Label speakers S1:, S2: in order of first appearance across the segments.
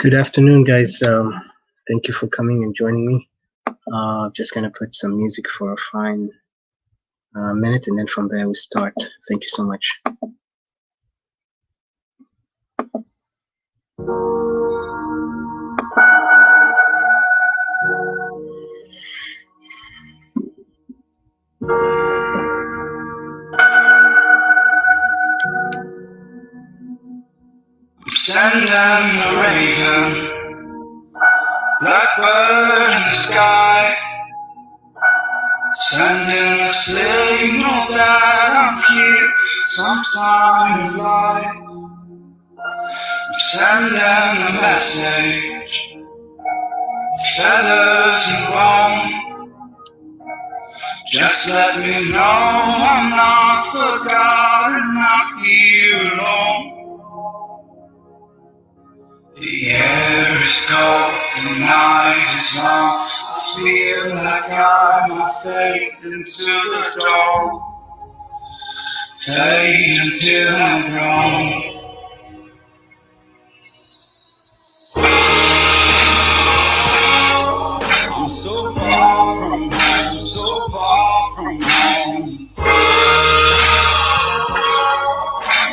S1: Good afternoon, guys. Thank you for coming and joining me. Just gonna put some music for a fine minute, and then from there we start. Thank you so much.
S2: Sending the raven, blackbird in the sky, sending a signal that I'm here, some sign of life. I'm sending a message, feathers and bone. Just let me know I'm not forgotten, not here alone. The air is cold, the night is long. I feel like I might fade into the dawn, fade until I'm gone. I'm so far from home, so far from home.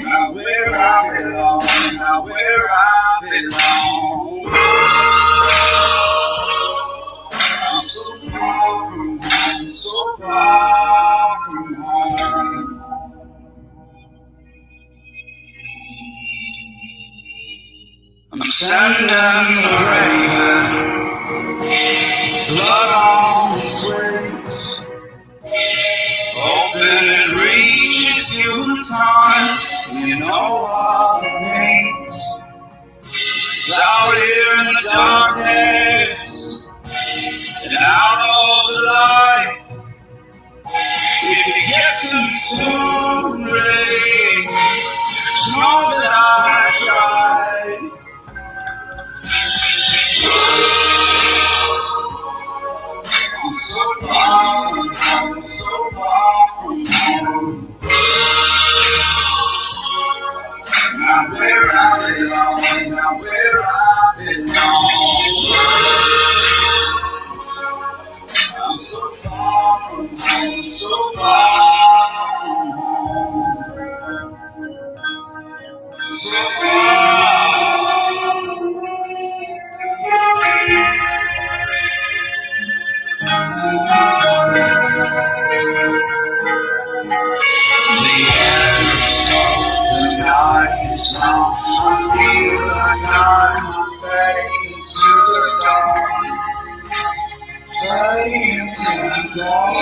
S2: Not where I belong, not where I belong. I'm so far from home, so far from home. I'm sending the raven with blood on his wings, hoping it reaches you in time, and you know what it means. It's out here in the darkness and out of the light. If it gets too late, just know that I tried. I'm so far from home, so far from home. Not where I belong, not where I belong. I'm so far from home, so far from home. So far. The air is cold, the night is long. I feel like I'm fading into the dawn, fading into the dawn.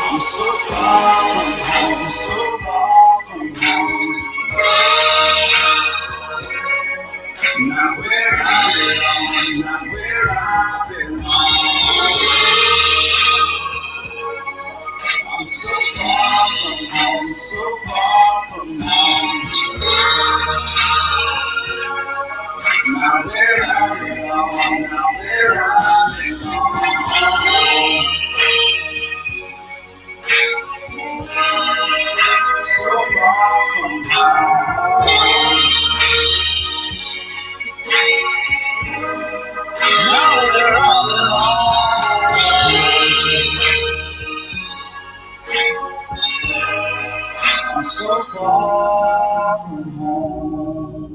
S2: I'm so far from home, so far from home. Not where I belong, not where I belong. I'm so far from home, so far from home. Not where I belong, not where I belong. So far from home. Not where I belong. I'm so far from home.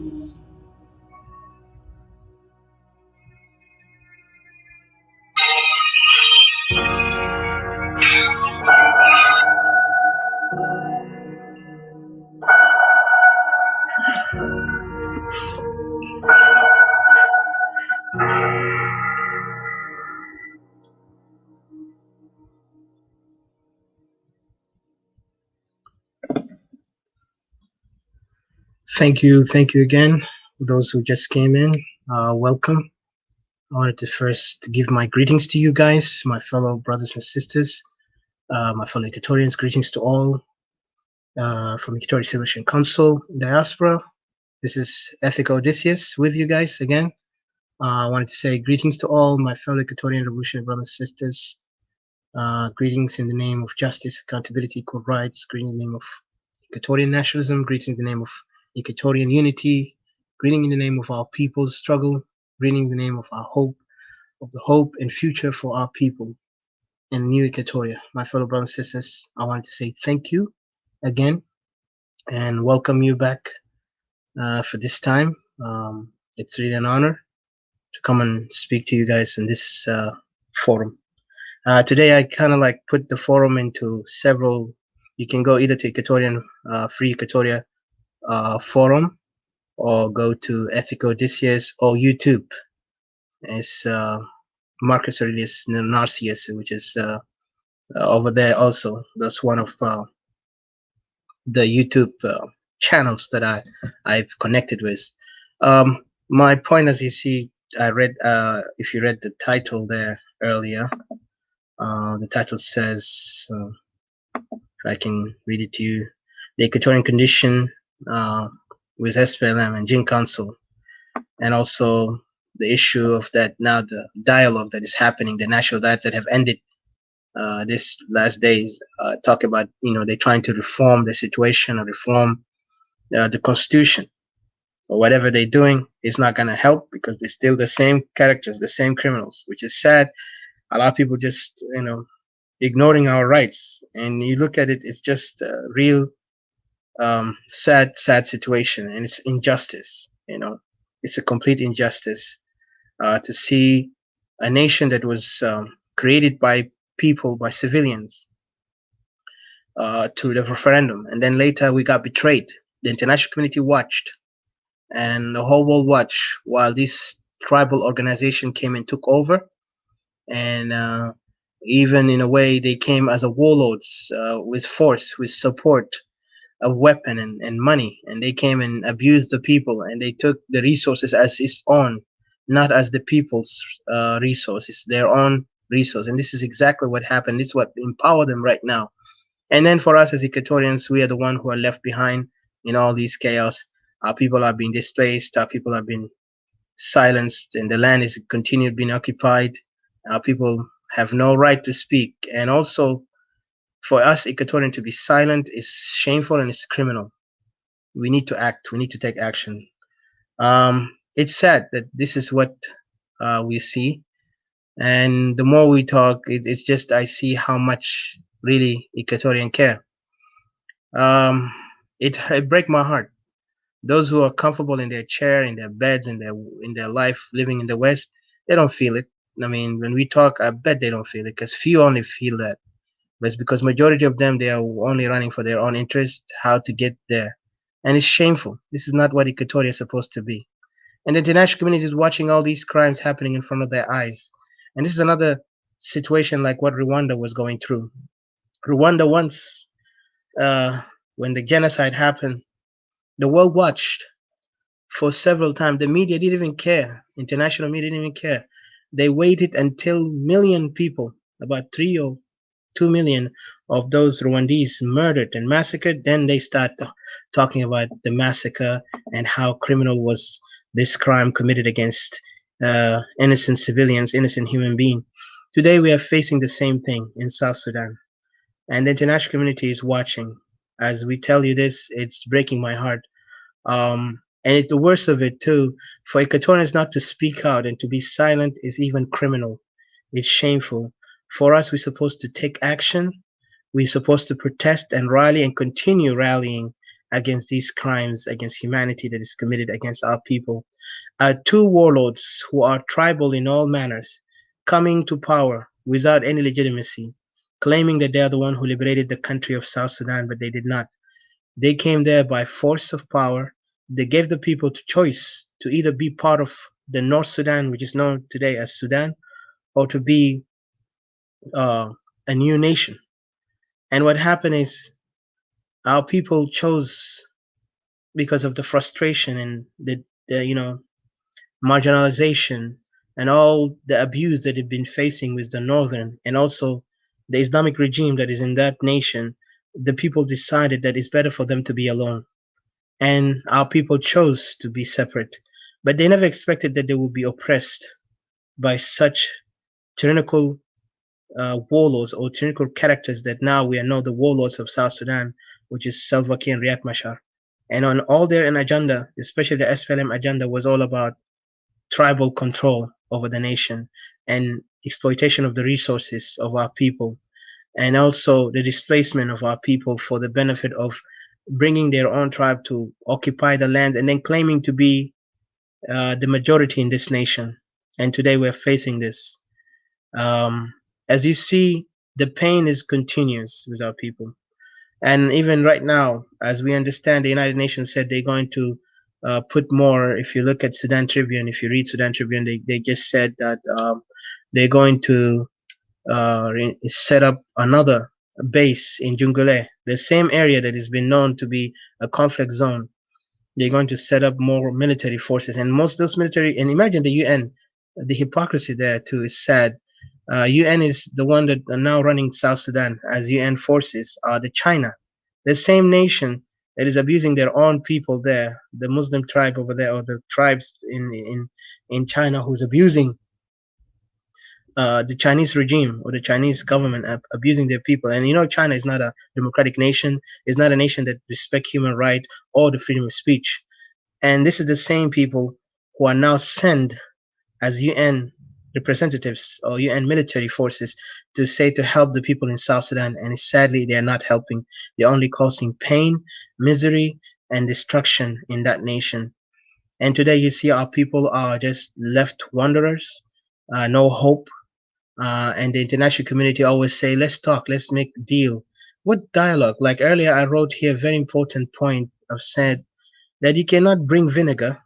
S1: Thank you again. Those who just came in, welcome. I wanted to first give my greetings to you guys, my fellow brothers and sisters, my fellow Equatorians. Greetings to all from Equatorian Solution Council Diaspora. This is Ethical Odysseus with you guys again. I wanted to say greetings to all my fellow Equatorian Revolutionary brothers and sisters Greetings in the name of justice, accountability, equal rights. Greetings in the name of Equatorian nationalism. Greetings in the name of Equatorian unity. Greeting in the name of our people's struggle. Greeting in the name of our hope, of the hope and future for our people in New Equatoria. My fellow brothers and sisters, I wanted to say thank you again and welcome you back for this time. It's really an honor to come and speak to you guys in this forum. Today I kind of like put the forum into several. You can go either to Equatorian Free Equatoria forum, or go to Ethico Odysseus or YouTube. It's Marcus Aurelius Narcius, which is over there also. That's one of the YouTube channels that I've connected with. My point, as you see, I read. If you read the title there earlier, the title says, if I can read it to you, the Equatorian condition with SPLM and JING Council, and also the issue of that now the dialogue that is happening, the national dialogue that have ended this last days, talk about, they're trying to reform the situation or reform the constitution, or whatever they're doing is not going to help because they're still the same characters, the same criminals, which is sad. A lot of people just, ignoring our rights, and you look at it, it's just a real sad situation, and it's injustice. It's a complete injustice to see a nation that was created by people, by civilians, to the referendum, and then later we got betrayed. The international community watched, and the whole world watched while this tribal organization came and took over, and even in a way they came as a warlords, with force, with support of weapon and money, and they came and abused the people, and they took the resources as its own, not as the people's resources, their own resource. And this is exactly what happened. It's what empowered them right now. And then for us as Equatorians, we are the one who are left behind in all these chaos. Our people are being displaced, our people are being silenced, and the land is continued being occupied. Our people have no right to speak. And also, for us Equatorian to be silent is shameful and it's criminal. We need to act. We need to take action. It's sad that this is what we see, and the more we talk, it's just I see how much really Equatorian care. It breaks my heart. Those who are comfortable in their chair, in their beds, in their life, living in the West, they don't feel it. I mean, when we talk, I bet they don't feel it, because few only feel that. But it's because majority of them, they are only running for their own interest, how to get there. And it's shameful. This is not what Equatoria is supposed to be. And the international community is watching all these crimes happening in front of their eyes. And this is another situation like what Rwanda was going through. Rwanda once, when the genocide happened, the world watched for several times. The media didn't even care. International media didn't even care. They waited until million people, about 3 or 2 million of those Rwandese murdered and massacred. Then they start talking about the massacre and how criminal was this crime committed against innocent civilians, innocent human beings. Today we are facing the same thing in South Sudan, and the international community is watching. As we tell you this, it's breaking my heart. And the worst of it too, for Equatorians not to speak out and to be silent is even criminal. It's shameful. For us, we're supposed to take action. We're supposed to protest and rally and continue rallying against these crimes against humanity that is committed against our people. Two warlords who are tribal in all manners, coming to power without any legitimacy, claiming that they are the one who liberated the country of South Sudan, but they did not. They came there by force of power. They gave the people the choice to either be part of the North Sudan, which is known today as Sudan, or to be a new nation. And what happened is our people chose, because of the frustration and the marginalization and all the abuse that they've been facing with the northern and also the Islamic regime that is in that nation. The people decided that it's better for them to be alone, and our people chose to be separate. But they never expected that they would be oppressed by such tyrannical warlords or tyrannical characters that now we are now the warlords of South Sudan, which is Salva Kiir and Riek Machar. And on all their agenda, especially the SPLM agenda, was all about tribal control over the nation and exploitation of the resources of our people, and also the displacement of our people for the benefit of bringing their own tribe to occupy the land and then claiming to be the majority in this nation. And today we're facing this. As you see, the pain is continuous with our people. And even right now, as we understand, the United Nations said they're going to put more. If you look at Sudan Tribune, if you read Sudan Tribune, they just said that they're going to set up another base in Jungule, the same area that has been known to be a conflict zone. They're going to set up more military forces, and most of those military, and imagine the UN, the hypocrisy there too is sad. UN is the one that are now running South Sudan as UN forces are the China, the same nation that is abusing their own people there, the Muslim tribe over there, or the tribes in China who's abusing the Chinese regime or the Chinese government abusing their people. And you know, China is not a democratic nation. It's not a nation that respects human rights or the freedom of speech. And this is the same people who are now sent as UN representatives or UN military forces to say to help the people in South Sudan. And sadly, they are not helping. They're only causing pain, misery, and destruction in that nation. And today you see our people are just left wanderers, no hope. And the international community always say, let's talk, let's make a deal. What dialogue? Like earlier, I wrote here a very important point. I've said that you cannot bring vinegar,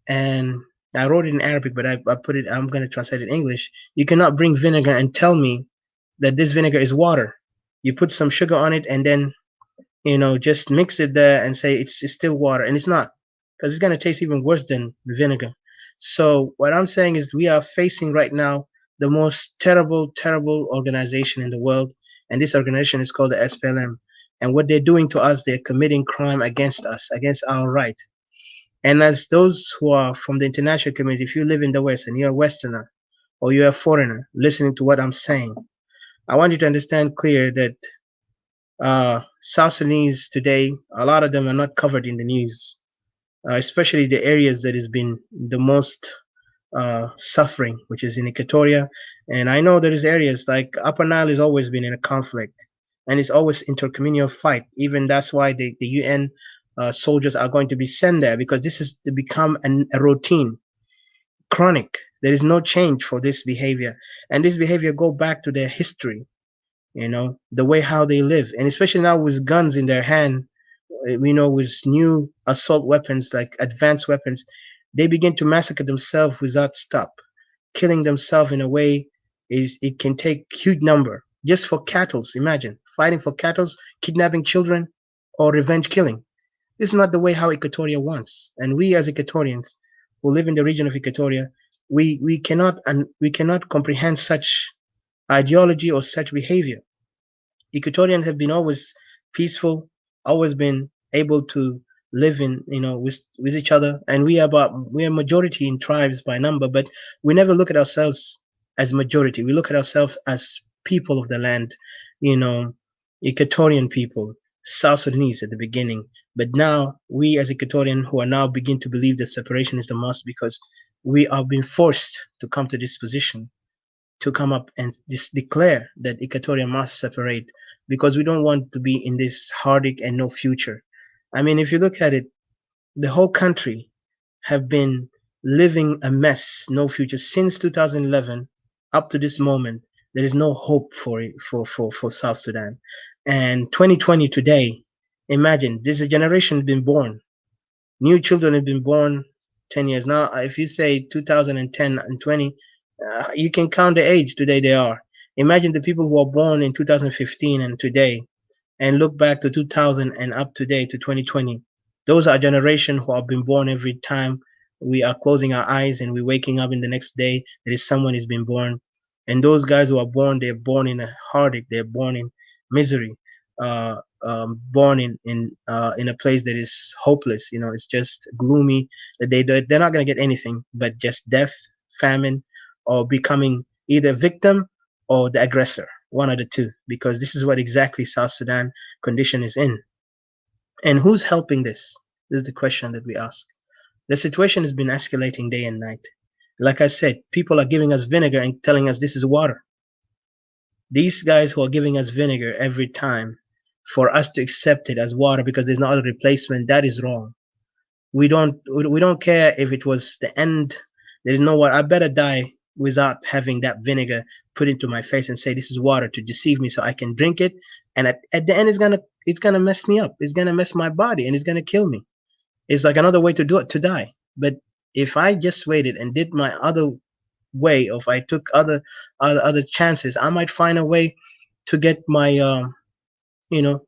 S1: and I wrote it in Arabic, but I put it, I'm going to translate it in English. You cannot bring vinegar and tell me that this vinegar is water. You put some sugar on it and then, you know, just mix it there and say it's still water. And it's not, because it's going to taste even worse than vinegar. So what I'm saying is we are facing right now the most terrible, terrible organization in the world. And this organization is called the SPLM. And what they're doing to us, they're committing crime against us, against our right. And as those who are from the international community, if you live in the West and you're a Westerner or you're a foreigner listening to what I'm saying, I want you to understand clear that South Sudanese today, a lot of them are not covered in the news, especially the areas that has been the most suffering, which is in Equatoria. And I know there is areas like Upper Nile has always been in a conflict, and it's always intercommunal fight. Even that's why the UN soldiers are going to be sent there, because this is to become a routine, chronic. There is no change for this behavior, and this behavior go back to their history, you know, the way how they live, and especially now with guns in their hand, you know, with new assault weapons like advanced weapons, they begin to massacre themselves without stop, killing themselves in a way is it can take huge number just for cattle. Imagine fighting for cattle, kidnapping children, or revenge killing. This is not the way how Equatoria wants. And we as Equatorians who live in the region of Equatoria, we cannot comprehend such ideology or such behavior. Equatorians have been always peaceful, always been able to live in, you know, with each other, and we are majority in tribes by number, but we never look at ourselves as majority. We look at ourselves as people of the land, you know, Equatorian people, South Sudanese at the beginning. But now we as Equatorian who are now begin to believe that separation is the must, because we are being forced to come to this position, to come up and declare that Equatoria must separate, because we don't want to be in this heartache and no future. I mean, if you look at it, the whole country have been living a mess, no future since 2011 up to this moment. There is no hope for South Sudan. And 2020 today, imagine this is a generation has been born. New children have been born 10 years. Now, if you say 2010 and 20, you can count the age today they are. Imagine the people who are born in 2015 and today, and look back to 2000 and up to date to 2020. Those are a generation who have been born every time we are closing our eyes and we're waking up in the next day. There is someone who's been born. And those guys who are born, they're born in a heartache. They're born in misery, born in a place that is hopeless. You know, it's just gloomy. They're not going to get anything but just death, famine, or becoming either victim or the aggressor, one of the two, because this is what exactly South Sudan condition is in. And who's helping this? This is the question that we ask. The situation has been escalating day and night. Like I said, people are giving us vinegar and telling us this is water. These guys who are giving us vinegar every time for us to accept it as water because there's no other replacement, that is wrong. We don't care if it was the end. There is no water. I better die without having that vinegar put into my face and say this is water to deceive me so I can drink it. And at the end, it's gonna mess me up. It's gonna mess my body and it's gonna kill me. It's like another way to do it, to die. But if I just waited and did my other way, or if I took other chances, I might find a way to get my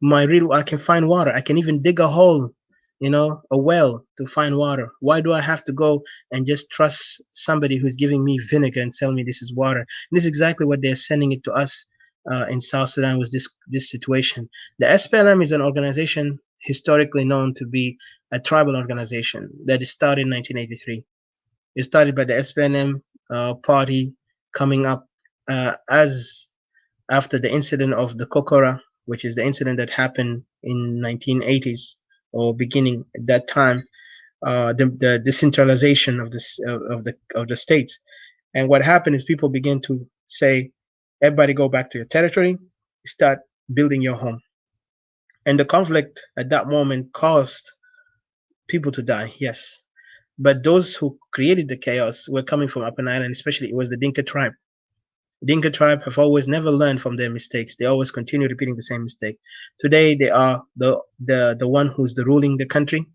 S1: my real. I can find water. I can even dig a hole, a well to find water. Why do I have to go and just trust somebody who's giving me vinegar and tell me this is water? And this is exactly what they're sending it to us in South Sudan with this situation. The SPLM is an organization historically known to be a tribal organization that started in 1983. It started by the SPLM party coming up as after the incident of the Kokora, which is the incident that happened in 1980s or beginning at that time, the decentralization of the states. And what happened is people began to say, everybody go back to your territory, start building your home. And the conflict at that moment caused people to die, yes. But those who created the chaos were coming from Upper Nile, and especially it was the Dinka tribe. Dinka tribe have always never learned from their mistakes. They always continue repeating the same mistake. Today, they are the one who's ruling the country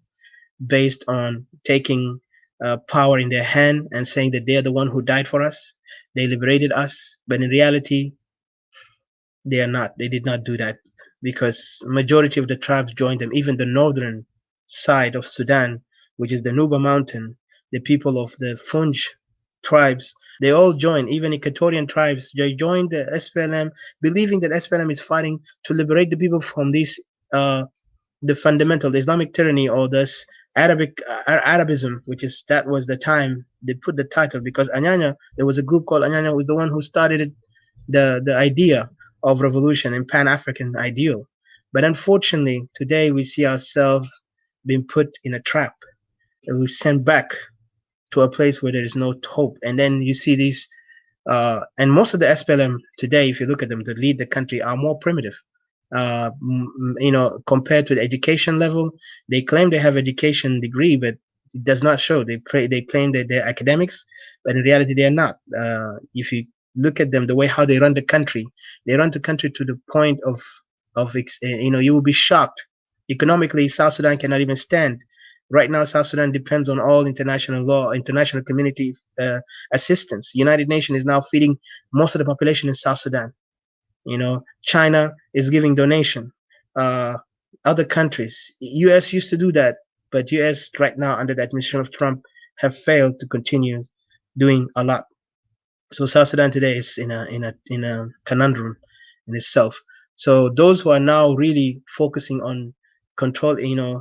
S1: based on taking power in their hand and saying that they are the one who died for us. They liberated us. But in reality, they are not. They did not do that because majority of the tribes joined them. Even the northern side of Sudan, which is the Nuba Mountain, the people of the Funj tribes, they all joined. Even Equatorian tribes, they joined the SPLM, believing that SPLM is fighting to liberate the people from this, the fundamental, the Islamic tyranny, or this Arabism, that was the time they put the title, because Anyanya, there was a group called Anyanya, was the one who started the idea of revolution and Pan-African ideal. But unfortunately, today we see ourselves being put in a trap, and we're sent back to a place where there is no hope. And then you see these, and most of the SPLM today, if you look at them, to lead the country, are more primitive. Compared to the education level, they claim they have education degree, but it does not show. They claim that they're academics, but in reality, they are not. If you look at them, the way how they run the country to the point of you will be shocked. Economically, South Sudan cannot even stand. Right now, South Sudan depends on all international law, international community assistance. United Nations is now feeding most of the population in South Sudan. China is giving donation. Other countries, U.S. used to do that, but U.S. right now under the administration of Trump have failed to continue doing a lot. So South Sudan today is in a conundrum in itself. So those who are now really focusing on control,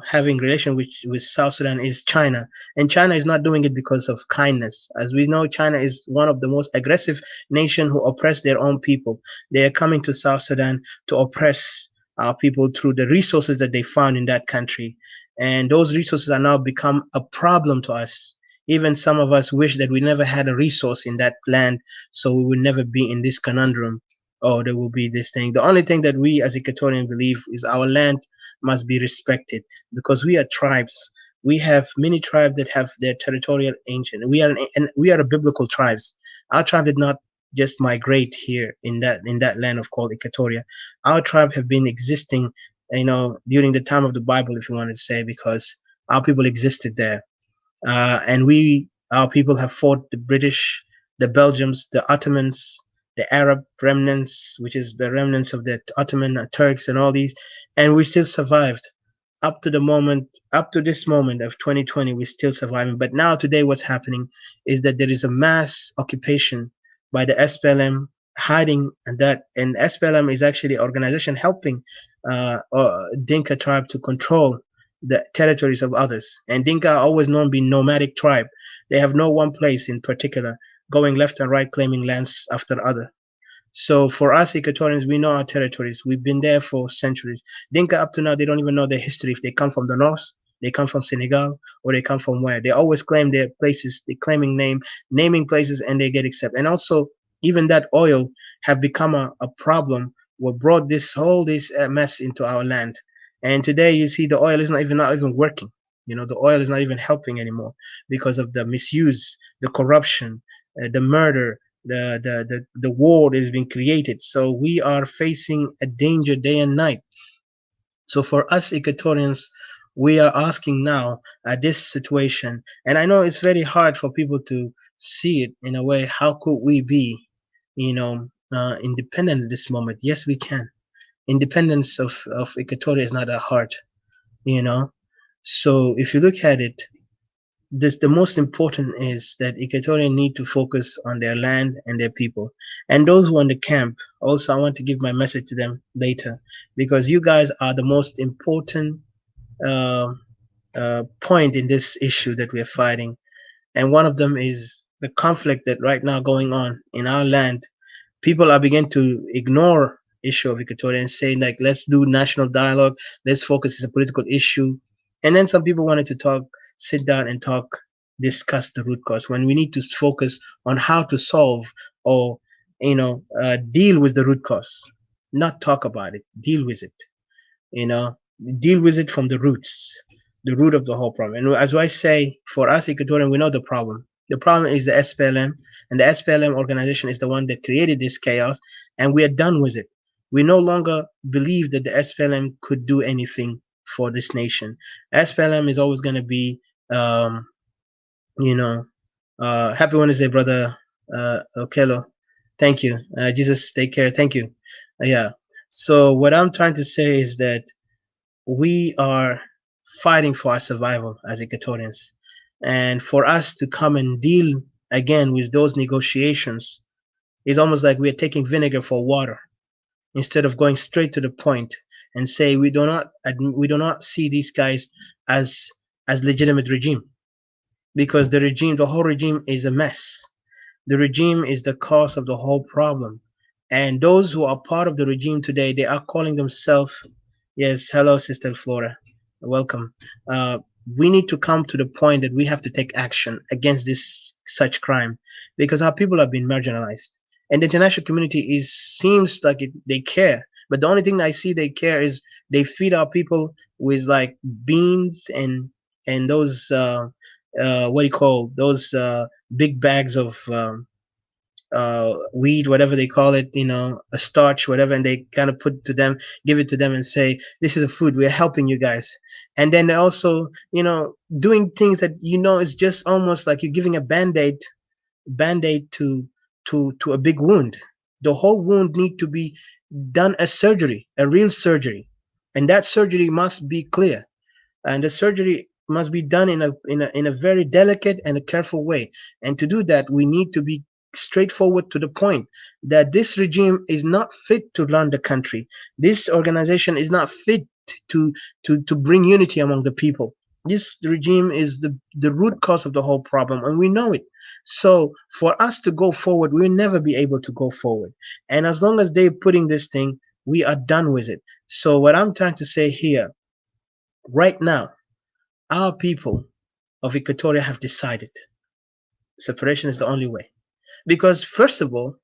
S1: having relation with South Sudan is China. And China is not doing it because of kindness. As we know, China is one of the most aggressive nations who oppress their own people. They are coming to South Sudan to oppress our people through the resources that they found in that country. And those resources are now become a problem to us. Even some of us wish that we never had a resource in that land, so we would never be in this conundrum. Oh, there will be this thing. The only thing that we as Equatorian believe is our land must be respected, because we are tribes. We have many tribes that have their territorial ancient. We are a biblical tribes. Our tribe did not just migrate here in that land of called Equatoria. Our tribe have been existing, during the time of the Bible, if you want to say, because our people existed there. And our people have fought the British, the Belgians, the Ottomans, the Arab remnants, which is the remnants of the Ottoman Turks and all these, and we still survived up to this moment of 2020. We're still surviving. But now today, what's happening is that there is a mass occupation by the SPLM, hiding that, and SPLM is actually an organization helping Dinka tribe to control the territories of others. And Dinka are always known to be nomadic tribe. They have no one place in particular, going left and right, claiming lands after other. So for us Equatorians, we know our territories. We've been there for centuries. Dinka up to now, they don't even know their history. If they come from the north, they come from Senegal, or they come from where. They always claim their places, they claiming naming places, and they get accepted. And also, even that oil have become a problem. What brought this mess into our land. And today you see the oil is not even working. You know, the oil is not even helping anymore because of the misuse, the corruption, the murder, the war that is being created. So we are facing a danger day and night. So for us Equatorians, we are asking now at this situation, and I know it's very hard for people to see it in a way. How could we be, independent at this moment? Yes, we can. Independence of Equatoria is not that hard, you know. So if you look at it, the most important is that Equatorians need to focus on their land and their people. And those who are in the camp, also I want to give my message to them later, because you guys are the most important uh, point in this issue that we are fighting. And one of them is the conflict that right now going on in our land. People are beginning to ignore issue of Equatoria and say like, let's do national dialogue, let's focus, it's a political issue. And then some people wanted to talk, sit down and talk, discuss the root cause, when we need to focus on how to solve, or deal with the root cause, not talk about it, deal with it, you know deal with it from the roots, the root of the whole problem. And as I say, for us Equatorian, we know the problem. The problem is the SPLM, and the SPLM organization is the one that created this chaos, and we are done with it. We no longer believe that the SPLM could do anything for this nation. SPLM is always going to be, happy Wednesday, brother Okello. Thank you. Jesus, take care. Thank you. Yeah. So what I'm trying to say is that we are fighting for our survival as Equatorians. And for us to come and deal again with those negotiations is almost like we are taking vinegar for water, instead of going straight to the point and say we do not see these guys as legitimate regime, because the whole regime is a mess. The regime is the cause of the whole problem. And those who are part of the regime today, they are calling themselves, yes, hello, Sister Flora, welcome. We need to come to the point that we have to take action against this such crime, because our people have been marginalized, and the international community seems like they care, but the only thing I see they care is they feed our people with like beans and those what do you call those big bags of weed, whatever they call it, a starch, whatever, and they kind of give it to them and say, this is a food, we're helping you guys. And then also, doing things that, it's just almost like you're giving a band-aid to a big wound. The whole wound need to be done as surgery, a real surgery. And that surgery must be clear. And the surgery must be done in a very delicate and a careful way. And to do that, we need to be straightforward to the point that this regime is not fit to run the country. This organization is not fit to bring unity among the people. This regime is the root cause of the whole problem, and we know it. So for us to go forward, we'll never be able to go forward. And as long as they're putting this thing, we are done with it. So what I'm trying to say here, right now, our people of Equatoria have decided separation is the only way. Because first of all,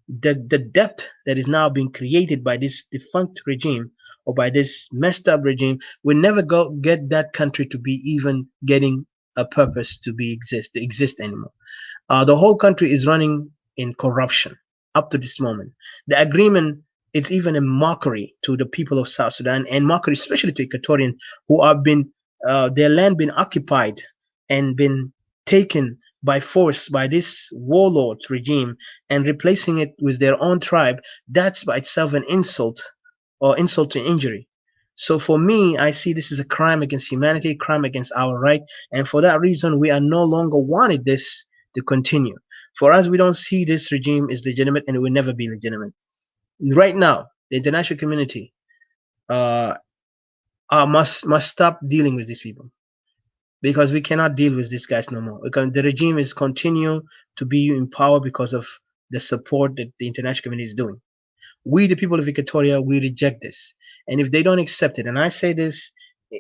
S1: the debt that is now being created by this defunct regime, or by this messed up regime, will never get that country to be even getting a purpose to exist anymore. The whole country is running in corruption up to this moment. The agreement, it's even a mockery to the people of South Sudan, and mockery especially to Equatorian, who have been their land been occupied and been taken by force by this warlord regime, and replacing it with their own tribe. That's by itself an insult, or insult to injury. So for me, I see this as a crime against humanity, crime against our right, and for that reason, we are no longer wanted this to continue. For us, we don't see this regime is legitimate, and it will never be legitimate. Right now, the international community must stop dealing with these people, because we cannot deal with these guys no more. Because the regime is continue to be in power because of the support that the international community is doing. We, the people of Equatoria, we reject this. And if they don't accept it, and I say this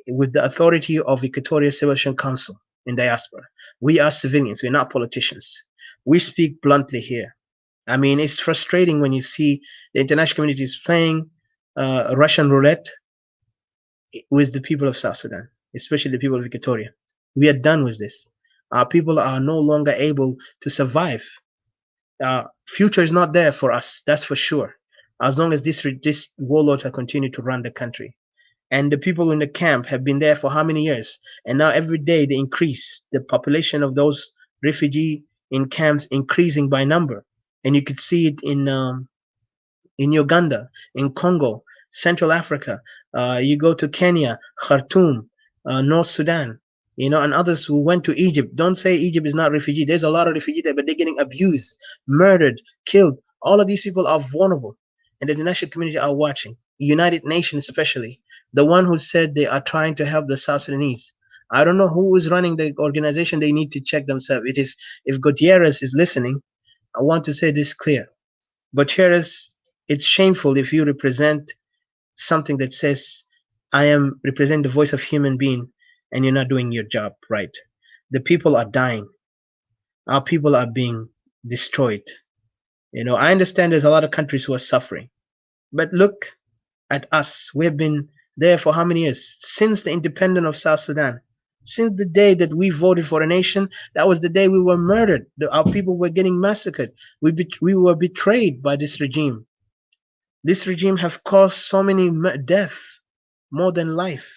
S1: with the authority of Equatoria Civil Council in diaspora, we are civilians, we're not politicians. We speak bluntly here. I mean, it's frustrating when you see the international community is playing Russian roulette with the people of South Sudan, especially the people of Equatoria. We are done with this. Our people are no longer able to survive. Future is not there for us, that's for sure, as long as these warlords have continued to run the country. And the people in the camp have been there for how many years? And now every day they increase. The population of those refugee in camps increasing by number. And you could see it in Uganda, in Congo, Central Africa. You go to Kenya, Khartoum, North Sudan, you know, and others who went to Egypt. Don't say Egypt is not refugee. There's a lot of refugees there, but they're getting abused, murdered, killed. All of these people are vulnerable, and the international community are watching. United Nations especially, the one who said they are trying to help the South Sudanese. I don't know who is running the organization. They need to check themselves. It is, if Gutierrez is listening, I want to say this clear. Gutierrez, it's shameful if you represent something that says, I am represent the voice of human being, and you're not doing your job right. The people are dying. Our people are being destroyed. You know, I understand there's a lot of countries who are suffering, but look at us. We have been there for how many years? Since the independence of South Sudan. Since the day that we voted for a nation, that was the day we were murdered. Our people were getting massacred. We were betrayed by this regime. This regime have caused so many death, more than life.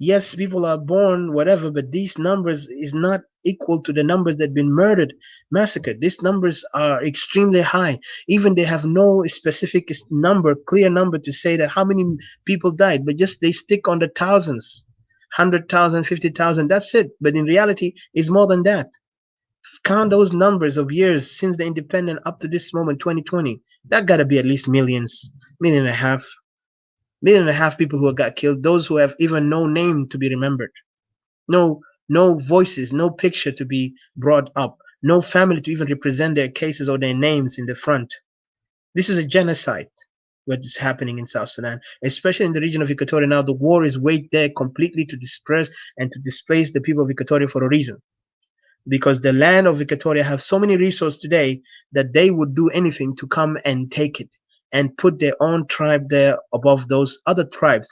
S1: Yes, people are born, whatever, but these numbers is not equal to the numbers that have been murdered, massacred. These numbers are extremely high. Even they have no specific number, clear number to say that how many people died, but just they stick on the thousands, 100,000, 50,000, that's it. But in reality, it's more than that. Count those numbers of years since the independence up to this moment, 2020. That got to be at least millions, million and a half people who got killed. Those who have even no name to be remembered, no voices, no picture to be brought up, no family to even represent their cases or their names in the front. This is a genocide. What is happening in South Sudan, especially in the region of Equatoria now. The war is waged there completely to disperse and to displace the people of Equatoria for a reason. Because the land of Equatoria have so many resources today that they would do anything to come and take it and put their own tribe there above those other tribes.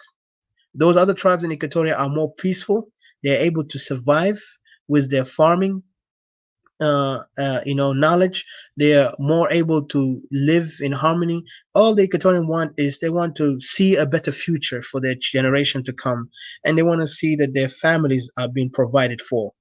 S1: Those other tribes in Equatoria are more peaceful. They're able to survive with their farming, knowledge. They are more able to live in harmony. All the Equatorian want is they want to see a better future for their generation to come, and they want to see that their families are being provided for.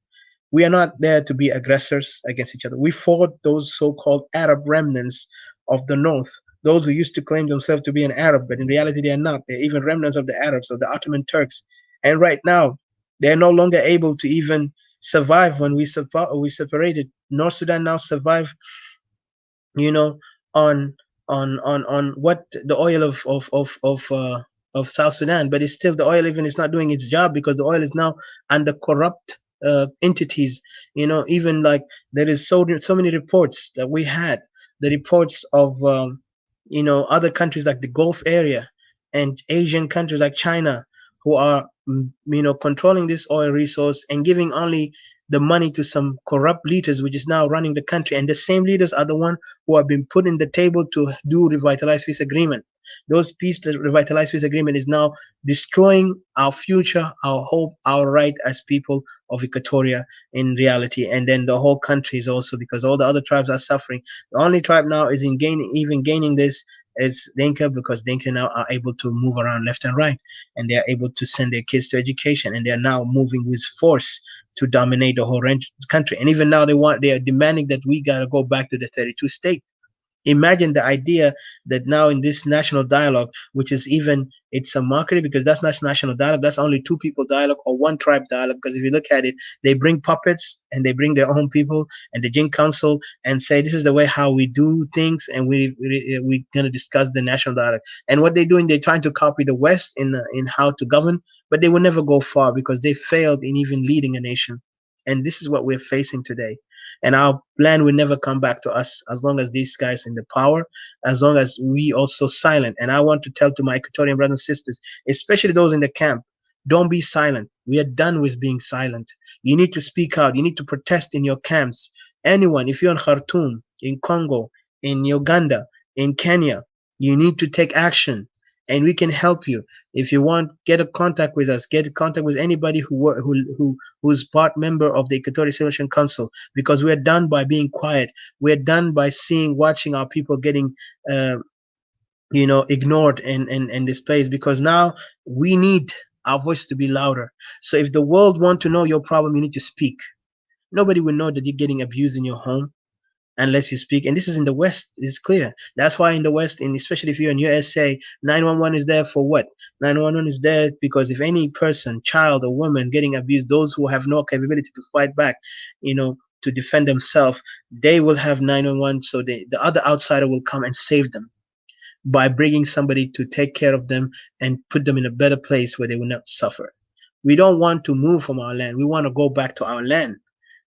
S1: We are not there to be aggressors against each other. We fought those so-called Arab remnants of the north, those who used to claim themselves to be an Arab, but in reality they are not. They're even remnants of the Arabs, of the Ottoman Turks. And right now, they're no longer able to even survive when we separated. North Sudan now survive, on what the oil of South Sudan, but it's still the oil even is not doing its job because the oil is now under corrupt entities. Even like there is so many reports that we had, the reports of other countries like the Gulf area and Asian countries like China who are controlling this oil resource and giving only the money to some corrupt leaders, which is now running the country. And the same leaders are the one who have been put in the table to do revitalized peace agreement. Those revitalized peace agreement is now destroying our future, our hope, our right as people of Equatoria in reality. And then the whole country is also, because all the other tribes are suffering. The only tribe now is gaining this is Dinka, because Dinka now are able to move around left and right, and they are able to send their kids to education, and they are now moving with force to dominate the whole country. And even now they are demanding that we gotta go back to the 32 state. Imagine the idea that now in this national dialogue, which is it's a mockery, because that's not national dialogue. That's only two people dialogue or one tribe dialogue. Because if you look at it, they bring puppets and they bring their own people and the JING Council and say, this is the way how we do things. And we're going to discuss the national dialogue. And what they're doing, they're trying to copy the West in how to govern, but they will never go far because they failed in even leading a nation. And this is what we're facing today. And our land will never come back to us as long as these guys in the power, as long as we also silent. And I want to tell to my Equatorian brothers and sisters, especially those in the camp, don't be silent. We are done with being silent. You need to speak out. You need to protest in your camps. Anyone, if you're in Khartoum, in Congo, in Uganda, in Kenya, you need to take action. And we can help you. If you want, get a contact with us. Get in contact with anybody who's part member of the Equatorial Solution Council, because we're done by being quiet. We're done by watching our people getting, ignored in this place. Because now we need our voice to be louder. So if the world want to know your problem, you need to speak. Nobody will know that you're getting abused in your home unless you speak. And this is in the West. It's clear. That's why in the West, and especially if you're in USA, 911 is there for what? 911 is there because if any person, child or woman getting abused, those who have no capability to fight back, to defend themselves, they will have 911. So the other outsider will come and save them by bringing somebody to take care of them and put them in a better place where they will not suffer. We don't want to move from our land. We want to go back to our land.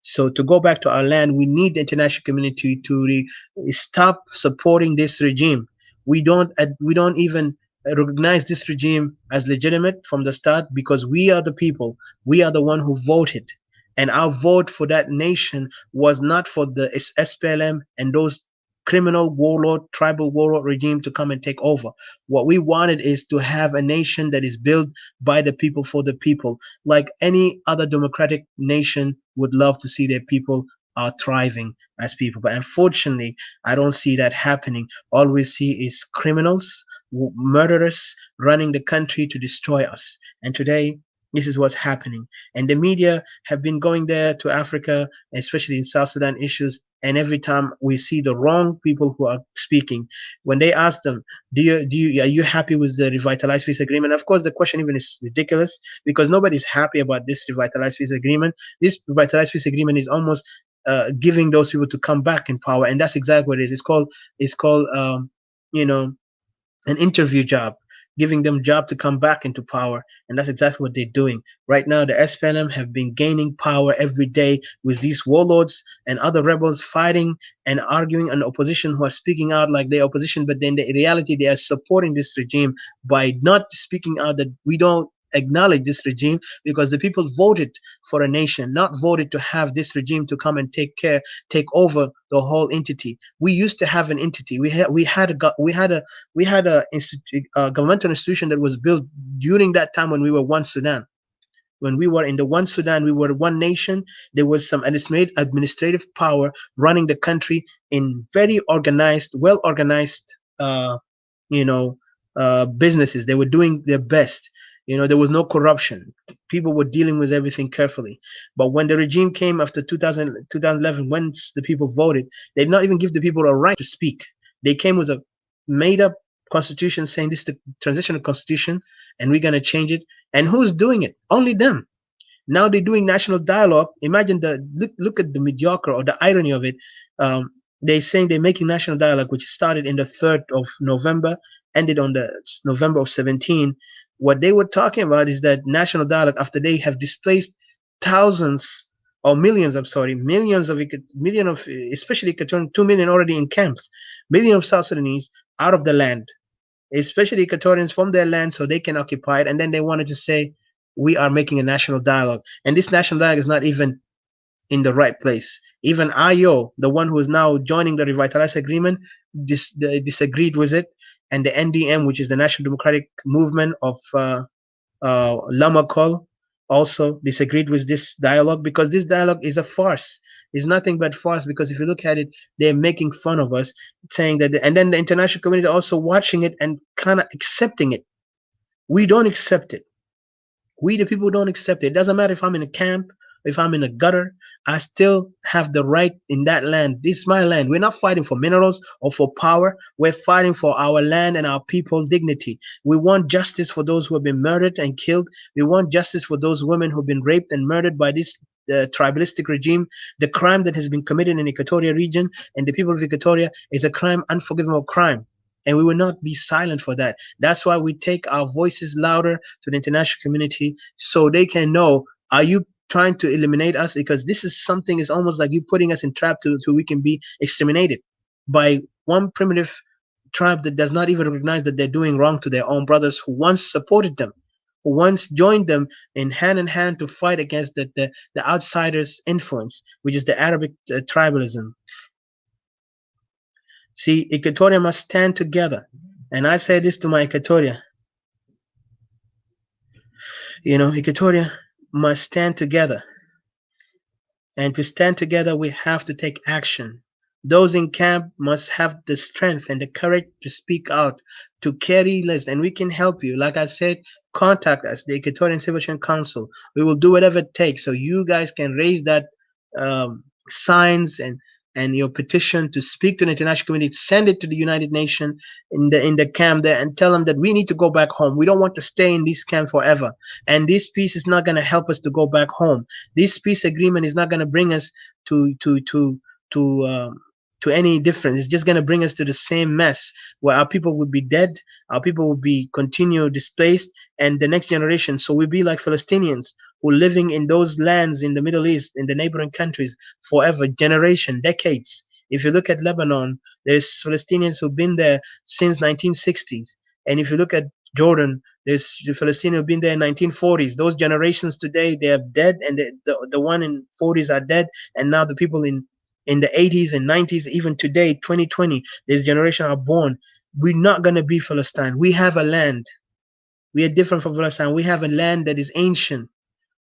S1: So to go back to our land, we need the international community to stop supporting this regime. We don't even recognize this regime as legitimate from the start, because we are the people. We are the one who voted. And our vote for that nation was not for the SPLM and those criminal warlord, tribal warlord regime to come and take over. What we wanted is to have a nation that is built by the people for the people, like any other democratic nation would love to see their people are thriving as people. But unfortunately, I don't see that happening. All we see is criminals, murderers running the country to destroy us. And today, this is what's happening. And the media have been going there to Africa, especially in South Sudan issues. And every time we see the wrong people who are speaking, when they ask them, are you happy with the revitalized peace agreement? Of course, the question even is ridiculous, because nobody's happy about this revitalized peace agreement. This revitalized peace agreement is almost giving those people to come back in power. And that's exactly what it is. It's called an interview job, giving them job to come back into power. And that's exactly what they're doing. Right now, the SPLM have been gaining power every day with these warlords and other rebels fighting and arguing, and opposition who are speaking out like they're opposition, but then in reality, they are supporting this regime by not speaking out that we don't acknowledge this regime, because the people voted for a nation, not voted to have this regime to come and take over the whole entity. We used to have an entity. We had a governmental institution that was built during that time when we were one Sudan. When we were in the one Sudan, we were one nation. There was some administrative power running the country in very organized, well-organized, businesses. They were doing their best. There was no corruption. People were dealing with everything carefully. But when the regime came after 2011, once the people voted, they did not even give the people a right to speak. They came with a made-up constitution saying this is the transitional constitution and we're going to change it. And who's doing it? Only them. Now they're doing national dialogue. Imagine look at the mediocre or the irony of it. They're saying they're making national dialogue, which started in the 3rd of November, ended on the November of 17. What they were talking about is that national dialogue, after they have displaced thousands or millions, especially 2 million already in camps, millions of South Sudanese out of the land, especially Equatorians from their land so they can occupy it. And then they wanted to say, we are making a national dialogue. And this national dialogue is not even in the right place. Even IO, the one who is now joining the revitalized agreement, disagreed with it. And the NDM, which is the National Democratic Movement of Lamakol, also disagreed with this dialogue, because this dialogue is a farce. It's nothing but farce, because if you look at it, they're making fun of us, saying that, and then the international community also watching it and kind of accepting it. We don't accept it. We, the people, don't accept it. It doesn't matter if I'm in a camp, if I'm in a gutter, I still have the right in that land. This is my land. We're not fighting for minerals or for power. We're fighting for our land and our people's dignity. We want justice for those who have been murdered and killed. We want justice for those women who've been raped and murdered by this tribalistic regime. The crime that has been committed in the Equatorial region and the people of Equatoria is a crime, unforgivable crime. And we will not be silent for that. That's why we take our voices louder to the international community so they can know, are you trying to eliminate us, because this is something is almost like you putting us in trap to we can be exterminated by one primitive tribe that does not even recognize that they're doing wrong to their own brothers who once supported them, who once joined them in hand to fight against the outsiders' influence, which is the Arabic tribalism. See, Equatoria must stand together. And I say this to my Equatoria. You know, Equatoria must stand together. And to stand together, we have to take action. Those in camp must have the strength and the courage to speak out, to carry less, and we can help you. Like I said, contact us, the Equatorian Civilization Council. We will do whatever it takes so you guys can raise that signs and your petition to speak to the international community, send it to the United Nations in the camp there, and tell them that we need to go back home. We don't want to stay in this camp forever. And this peace is not going to help us to go back home. This peace agreement is not going to bring us to any difference. It's just going to bring us to the same mess where our people will be dead, our people will be continue displaced, and the next generation. So we'll be like Palestinians who are living in those lands in the Middle East, in the neighboring countries forever, generation, decades. If you look at Lebanon, there's Palestinians who've been there since 1960s. And if you look at Jordan, there's the Palestinians who've been there in 1940s. Those generations today, they are dead, and the one in 40s are dead, and now the people in the 80s and 90s, even today, 2020, this generation are born. We're not going to be Palestine. We have a land. We are different from Palestine. We have a land that is ancient.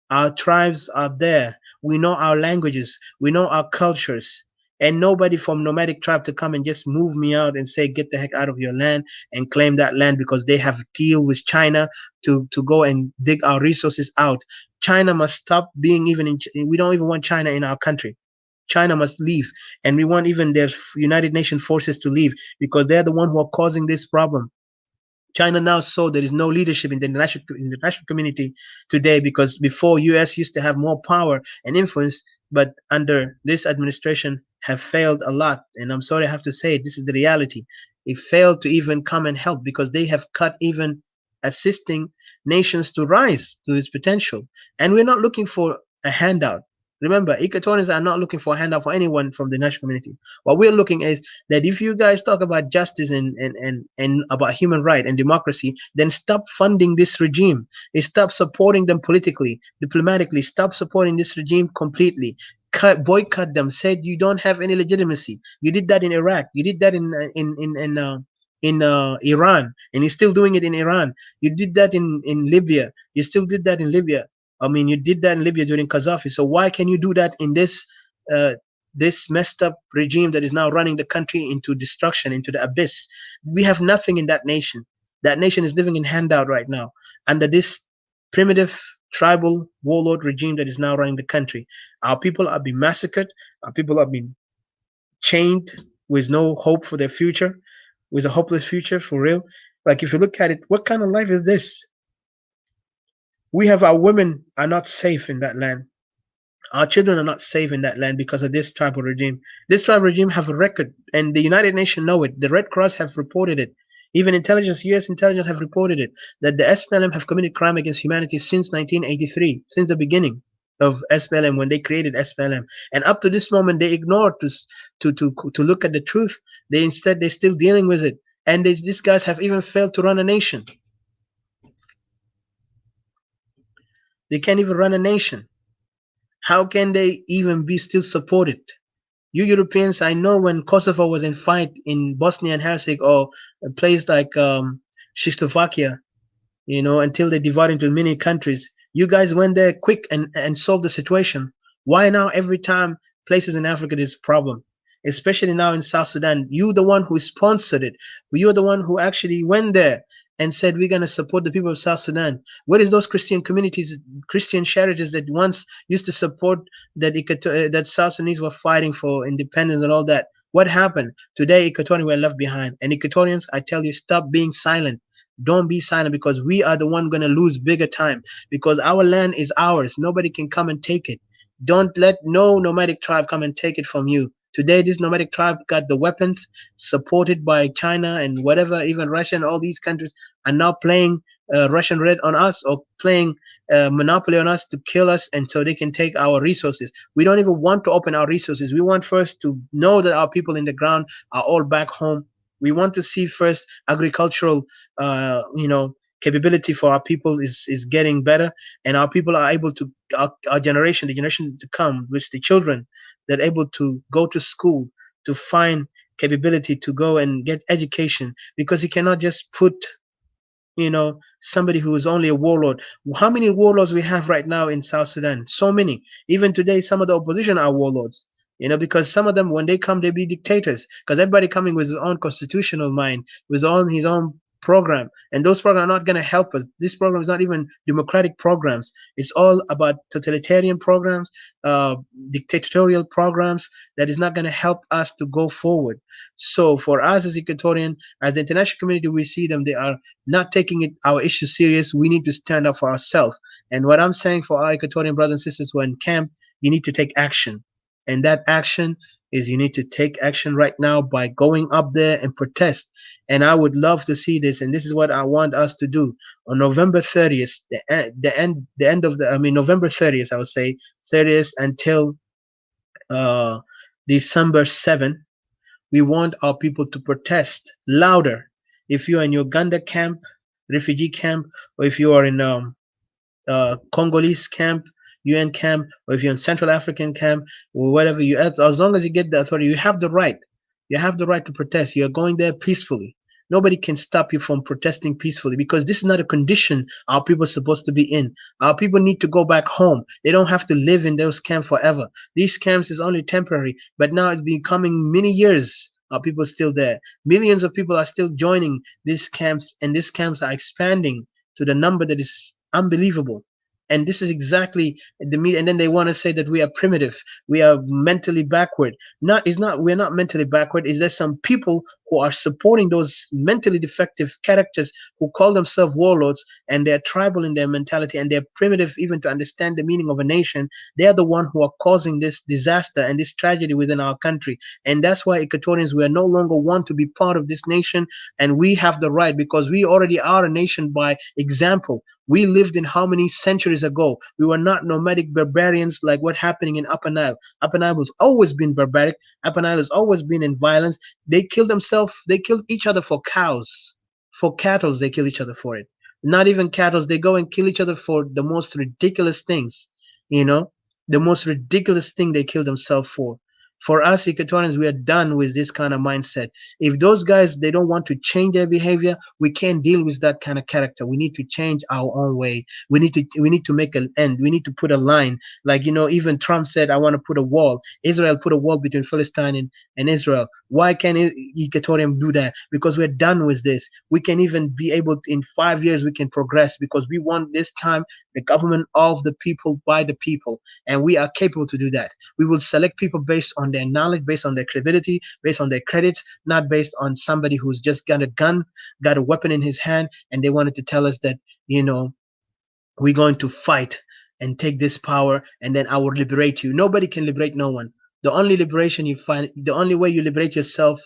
S1: Our tribes are there. We know our languages. We know our cultures. And nobody from nomadic tribe to come and just move me out and say, get the heck out of your land and claim that land because they have a deal with China to go and dig our resources out. China must stop being we don't even want China in our country. China must leave, and we want even their United Nations forces to leave because they're the one who are causing this problem. China now saw there is no leadership in the international community today, because before US used to have more power and influence, but under this administration have failed a lot. And I'm sorry I have to say it, this is the reality. It failed to even come and help because they have cut even assisting nations to rise to its potential. And we're not looking for a handout. Remember, Equatorians are not looking for a handout for anyone from the national community. What we're looking is that if you guys talk about justice and about human rights and democracy, then stop funding this regime. Stop supporting them politically, diplomatically. Stop supporting this regime completely. Boycott them. Said you don't have any legitimacy. You did that in Iraq. You did that in Iran, and you're still doing it in Iran. You did that in Libya. You still did that in Libya. I mean, you did that in Libya during Gaddafi. So why can you do that in this this messed up regime that is now running the country into destruction, into the abyss? We have nothing in that nation. That nation is living in handout right now under this primitive tribal warlord regime that is now running the country. Our people are being massacred. Our people are being chained with no hope for their future, with a hopeless future for real. Like if you look at it, what kind of life is this? We have our women are not safe in that land. Our children are not safe in that land because of this tribal regime. This tribal regime have a record, and the United Nations know it. The Red Cross have reported it. Even intelligence, U.S. intelligence have reported it, that the SPLM have committed crime against humanity since 1983, since the beginning of SPLM, when they created SPLM. And up to this moment, they ignored to look at the truth. They're still dealing with it. And these guys have even failed to run a nation. They can't even run a nation. How can they even be still supported? You Europeans, I know when Kosovo was in fight in Bosnia and Herzegovina or a place like Czechoslovakia, you know, until they divided into many countries, you guys went there quick and solved the situation. Why now every time places in Africa there's a problem? Especially now in South Sudan, you the one who sponsored it. You're the one who actually went there and said, we're going to support the people of South Sudan. Where is those Christian communities, Christian charities that once used to support that South Sudanese were fighting for independence and all that? What happened? Today, Equatorians were left behind. And Equatorians, I tell you, stop being silent. Don't be silent, because we are the one going to lose bigger time, because our land is ours. Nobody can come and take it. Don't let no nomadic tribe come and take it from you. Today, this nomadic tribe got the weapons supported by China and whatever, even Russia and all these countries are now playing Russian red on us or playing monopoly on us to kill us, and so they can take our resources. We don't even want to open our resources. We want first to know that our people in the ground are all back home. We want to see first agricultural, capability for our people is getting better, and our people are able to, our generation, the generation to come, which the children, that are able to go to school, to find capability to go and get education, because you cannot just put somebody who is only a warlord. How many warlords we have right now in South Sudan? So many. Even today, some of the opposition are warlords. Because some of them, when they come, they be dictators. Because everybody coming with his own constitutional mind, with his own program, and those programs are not going to help us. This program is not even democratic programs. It's all about totalitarian programs, dictatorial programs that is not going to help us to go forward. So for us as Equatorian, as the international community, we see them, they are not taking our issue serious. We need to stand up for ourselves. And what I'm saying for our Equatorian brothers and sisters who are in camp, you need to take action. And that action is, you need to take action right now by going up there and protest. And I would love to see this, and this is what I want us to do on November 30th, November 30th, I would say 30th until December 7th. We want our people to protest louder. If you're in Uganda camp, refugee camp, or if you are in Congolese camp, UN camp, or if you're in Central African camp, or whatever you at, as long as you get the authority, you have the right. You have the right to protest. You're going there peacefully. Nobody can stop you from protesting peacefully, because this is not a condition our people are supposed to be in. Our people need to go back home. They don't have to live in those camps forever. These camps is only temporary, but now it's becoming many years. Our people are still there. Millions of people are still joining these camps, and these camps are expanding to the number that is unbelievable. And this is exactly and then they want to say that we are primitive, we are mentally backward. We're not mentally backward. Is there some people who are supporting those mentally defective characters who call themselves warlords, and they're tribal in their mentality, and they're primitive even to understand the meaning of a nation? They are the one who are causing this disaster and this tragedy within our country. And that's why Equatorians, we are no longer want to be part of this nation, and we have the right, because we already are a nation by example. We lived in how many centuries ago? We were not nomadic barbarians like what's happening in Upper Nile. Upper Nile has always been barbaric. Upper Nile has always been in violence. They killed themselves. They killed each other for cows. For cattle, they kill each other for it. Not even cattle. They go and kill each other for the most ridiculous things. The most ridiculous thing they kill themselves for. For us Equatorians, we are done with this kind of mindset. If those guys, they don't want to change their behavior, we can't deal with that kind of character. We need to change our own way. We need to make an end. We need to put a line. Like, even Trump said, I want to put a wall. Israel put a wall between Palestine and Israel. Why can't Equatorian do that? Because we're done with this. We can even be able to, in 5 years, we can progress, because we want this time the government of the people, by the people. And we are capable to do that. We will select people based on their knowledge, based on their credibility, based on their credits, not based on somebody who's just got a gun, got a weapon in his hand, and they wanted to tell us that, we're going to fight and take this power, and then I will liberate you. Nobody can liberate no one. The only liberation you find, the only way you liberate yourself,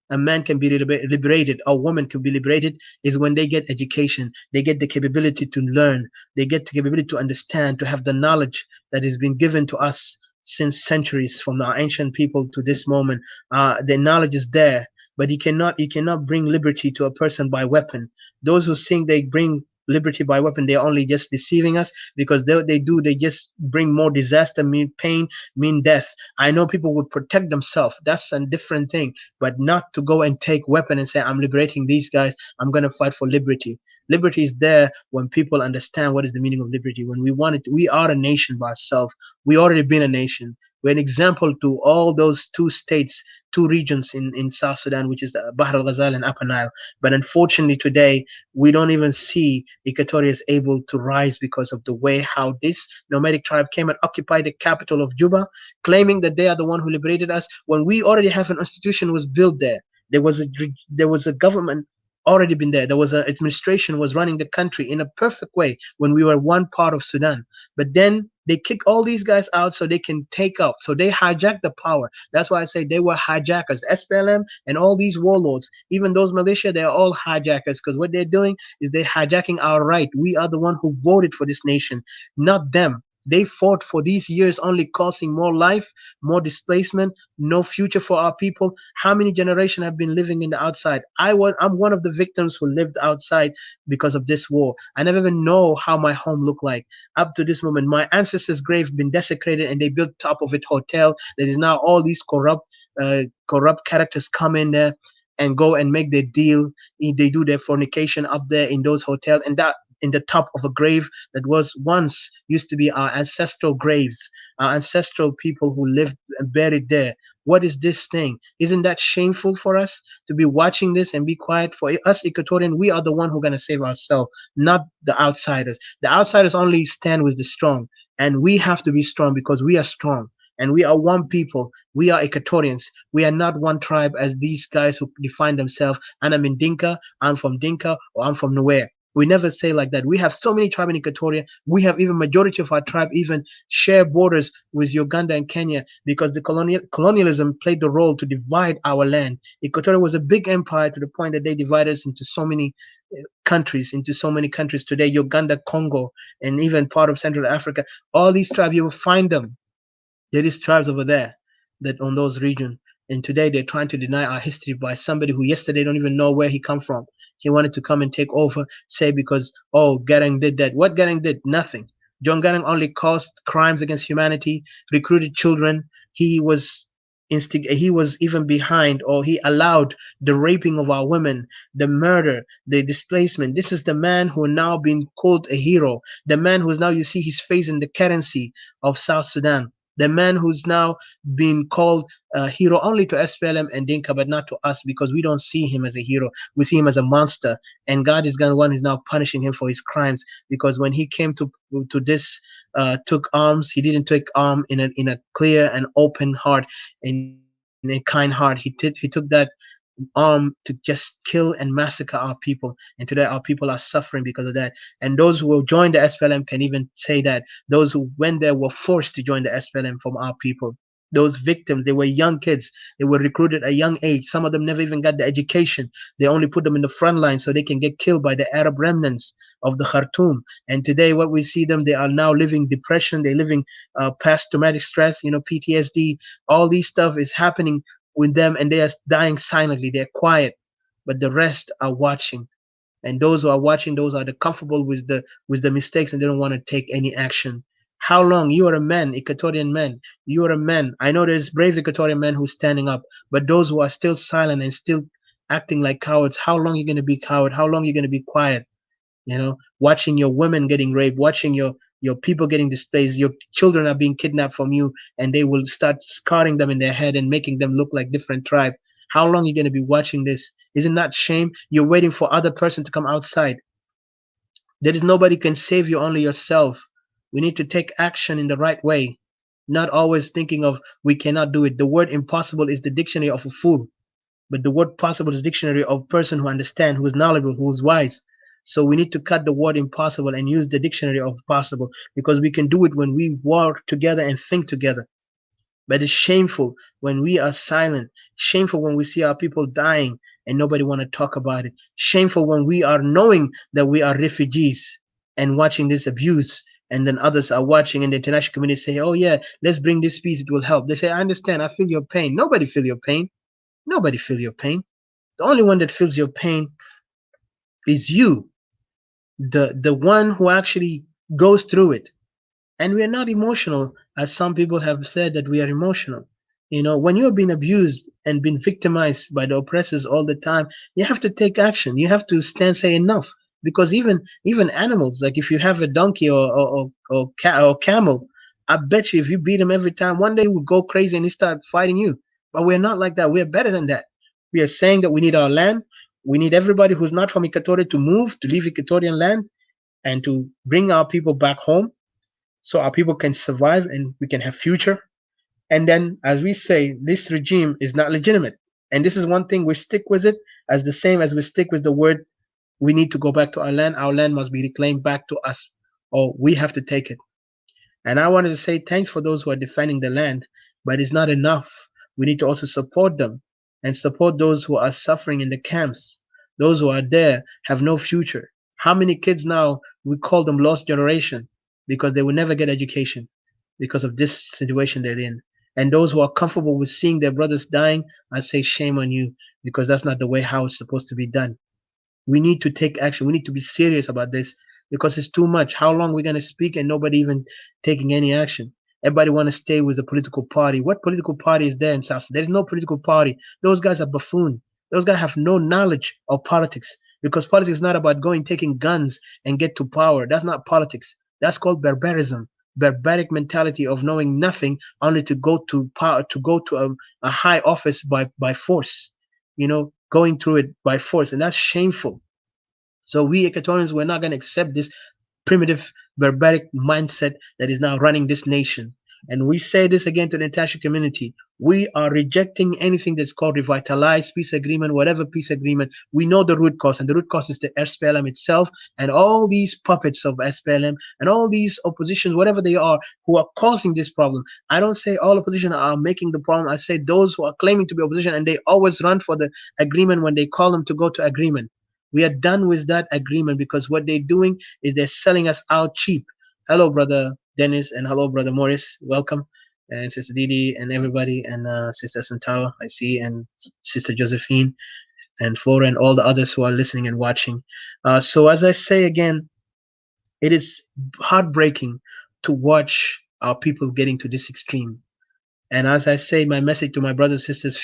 S1: a man can be liberated, a woman can be liberated, is when they get education, they get the capability to learn, they get the capability to understand, to have the knowledge that has been given to us since centuries, from our ancient people to this moment. The knowledge is there, but you cannot bring liberty to a person by weapon. Those who think they bring liberty by weapon, they're only just deceiving us, because they just bring more disaster, mean pain, mean death. I know people would protect themselves, that's a different thing, but not to go and take weapon and say, I'm liberating these guys, I'm going to fight for liberty. Liberty is there when people understand what is the meaning of liberty. When we are a nation by ourselves. We already been a nation. We're an example to all those two states, two regions in South Sudan, which is the Bahr al-Ghazal and Upper Nile. But unfortunately today, we don't even see Equatoria is able to rise, because of the way how this nomadic tribe came and occupied the capital of Juba, claiming that they are the one who liberated us, when we already have an institution was built there. There was a government already been there. There was an administration was running the country in a perfect way when we were one part of Sudan. But then They kick all these guys out so they can take up. So they hijack the power. That's why I say they were hijackers. SPLM and all these warlords, even those militia, they're all hijackers, because what they're doing is they're hijacking our right. We are the one who voted for this nation, not them. They fought for these years, only causing more life, more displacement, no future for our people. How many generations have been living in the outside? I'm one of the victims who lived outside because of this war. I never even know how my home looked like up to this moment. My ancestors' grave been desecrated, and they built top of it hotel. There is now all these corrupt characters come in there and go and make their deal. They do their fornication up there in those hotels, and that in the top of a grave that was once used to be our ancestral graves, our ancestral people who lived and buried there. What is this thing? Isn't that shameful for us to be watching this and be quiet? For us Equatorian, we are the one who are going to save ourselves, not the outsiders. The outsiders only stand with the strong, and we have to be strong because we are strong. And we are one people. We are Equatorians. We are not one tribe as these guys who define themselves. And I'm in Dinka, I'm from Dinka, or I'm from nowhere. We never say like that. We have so many tribes in Equatoria. We have even majority of our tribe even share borders with Uganda and Kenya, because the colonialism played the role to divide our land. Equatoria was a big empire to the point that they divided us into so many countries, today. Uganda, Congo, and even part of Central Africa. All these tribes, you will find them. There is tribes over there that on those regions. And today they're trying to deny our history by somebody who yesterday don't even know where he come from. He wanted to come and take over, say because, oh, Garang did that. What Garang did? Nothing. John Garang only caused crimes against humanity, recruited children. He was even behind, or he allowed the raping of our women, the murder, the displacement. This is the man who now been called a hero. The man who is now, you see his face in the currency of South Sudan. The man who's now been called a hero only to SPLM and Dinka, but not to us, because we don't see him as a hero. We see him as a monster. And God is the one who's now punishing him for his crimes, because when he came to this, took arms, he didn't take arm in a clear and open heart, in a kind heart. He took that to just kill and massacre our people. And today our people are suffering because of that. And those who will join the SPLM can even say that those who went there were forced to join the SPLM from our people. Those victims, they were young kids. They were recruited at a young age. Some of them never even got the education. They only put them in the front line so they can get killed by the Arab remnants of the Khartoum. And today what we see them, they are now living depression. They're living past traumatic stress, PTSD. All these stuff is happening with them, and they are dying silently. They're quiet, but the rest are watching. And those who are watching, those are the comfortable with the mistakes, and they don't want to take any action. How long? You are a man, Equatorian man. You are a man. I know there's brave Equatorian men who's standing up, but those who are still silent and still acting like cowards, how long are you going to be coward? How long are you going to be quiet? Watching your women getting raped, watching your people getting displaced, your children are being kidnapped from you, and they will start scarring them in their head and making them look like different tribe. How long are you going to be watching this? Isn't that shame? You're waiting for other person to come outside. There is nobody can save you, only yourself. We need to take action in the right way, not always thinking of we cannot do it. The word impossible is the dictionary of a fool, but the word possible is the dictionary of a person who understands, who is knowledgeable, who is wise. So we need to cut the word impossible and use the dictionary of possible, because we can do it when we work together and think together. But it's shameful when we are silent. Shameful when we see our people dying and nobody want to talk about it. Shameful when we are knowing that we are refugees and watching this abuse, and then others are watching, and the international community say, oh yeah, let's bring this peace, it will help. They say, I understand, I feel your pain. Nobody feel your pain. Nobody feel your pain. The only one that feels your pain is you, the one who actually goes through it. And we are not emotional, as some people have said that we are emotional. When you're being abused and being victimized by the oppressors all the time, you have to take action. You have to say enough. Because even animals, like if you have a donkey or camel, I bet you if you beat him every time, one day he will go crazy and he start fighting you. But we're not like that. We're better than that. We are saying that we need our land. We need everybody who's not from Equatoria to move, to leave Equatorian land, and to bring our people back home, so our people can survive and we can have future. And then, as we say, this regime is not legitimate. And this is one thing, we stick with it as the same as we stick with the word, we need to go back to our land. Our land must be reclaimed back to us, or we have to take it. And I wanted to say thanks for those who are defending the land, but it's not enough. We need to also support them and support those who are suffering in the camps. Those who are there have no future. How many kids now, we call them lost generation because they will never get education because of this situation they're in. And those who are comfortable with seeing their brothers dying, I say shame on you, because that's not the way how it's supposed to be done. We need to take action. We need to be serious about this because it's too much. How long are we going to speak and nobody even taking any action? Everybody want to stay with the political party. What political party is there in South Sudan? There's no political party. Those guys are buffoon. Those guys have no knowledge of politics, because politics is not about going, taking guns and get to power. That's not politics. That's called barbarism. Barbaric mentality of knowing nothing, only to go to power, to go to a high office by force, going through it by force. And that's shameful. So we Equatorians, we're not going to accept this primitive, barbaric mindset that is now running this nation. And we say this again to the international community. We are rejecting anything that's called revitalized peace agreement, whatever peace agreement. We know the root cause, and the root cause is the SPLM itself and all these puppets of SPLM and all these oppositions, whatever they are, who are causing this problem. I don't say all opposition are making the problem. I say those who are claiming to be opposition, and they always run for the agreement when they call them to go to agreement. We are done with that agreement, because what they're doing is they're selling us out cheap. Hello, brother Dennis, and hello, brother Morris. Welcome, and Sister Didi, and everybody, and Sister Santawa, I see, and Sister Josephine, and Flora, and all the others who are listening and watching. So as I say again, it is heartbreaking to watch our people getting to this extreme. And as I say, my message to my brothers and sisters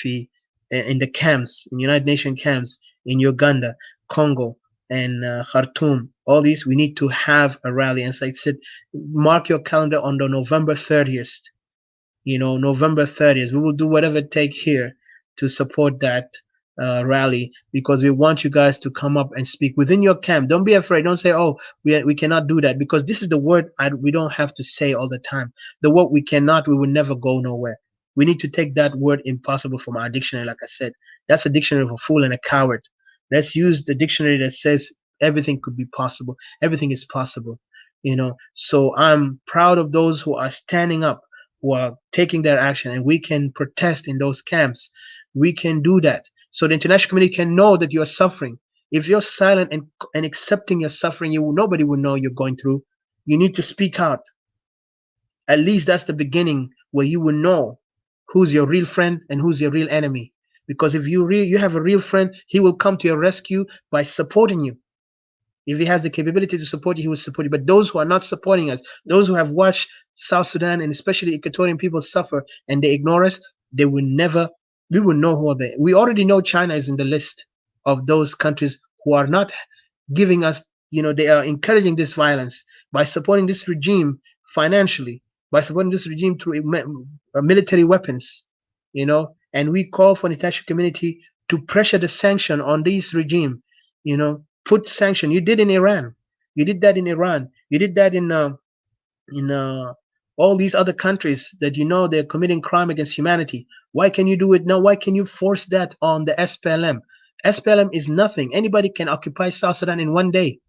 S1: in the camps, in United Nations camps, in Uganda, Congo, and Khartoum, all these, we need to have a rally. And as I said, mark your calendar on the November 30th. November 30th. We will do whatever it takes here to support that rally, because we want you guys to come up and speak within your camp. Don't be afraid. Don't say, oh, we cannot do that, because this is the word we don't have to say all the time. The word we cannot, we will never go nowhere. We need to take that word impossible from our dictionary. Like I said, that's a dictionary of a fool and a coward. Let's use the dictionary that says everything could be possible. Everything is possible. So I'm proud of those who are standing up, who are taking their action, and we can protest in those camps. We can do that. So the international community can know that you're suffering. If you're silent and accepting your suffering, nobody will know you're going through. You need to speak out. At least that's the beginning where you will know who's your real friend and who's your real enemy. Because if you have a real friend, he will come to your rescue by supporting you. If he has the capability to support you, he will support you. But those who are not supporting us, those who have watched South Sudan and especially Equatorian people suffer and they ignore us, we will know who are they. We already know China is in the list of those countries who are not giving us, they are encouraging this violence by supporting this regime financially, by supporting this regime through military weapons, and we call for the international community to pressure the sanction on this regime, put sanction. You did in Iran. You did that in Iran. You did that in all these other countries that they're committing crime against humanity. Why can you do it now? Why can you force that on the SPLM? SPLM is nothing. Anybody can occupy South Sudan in one day.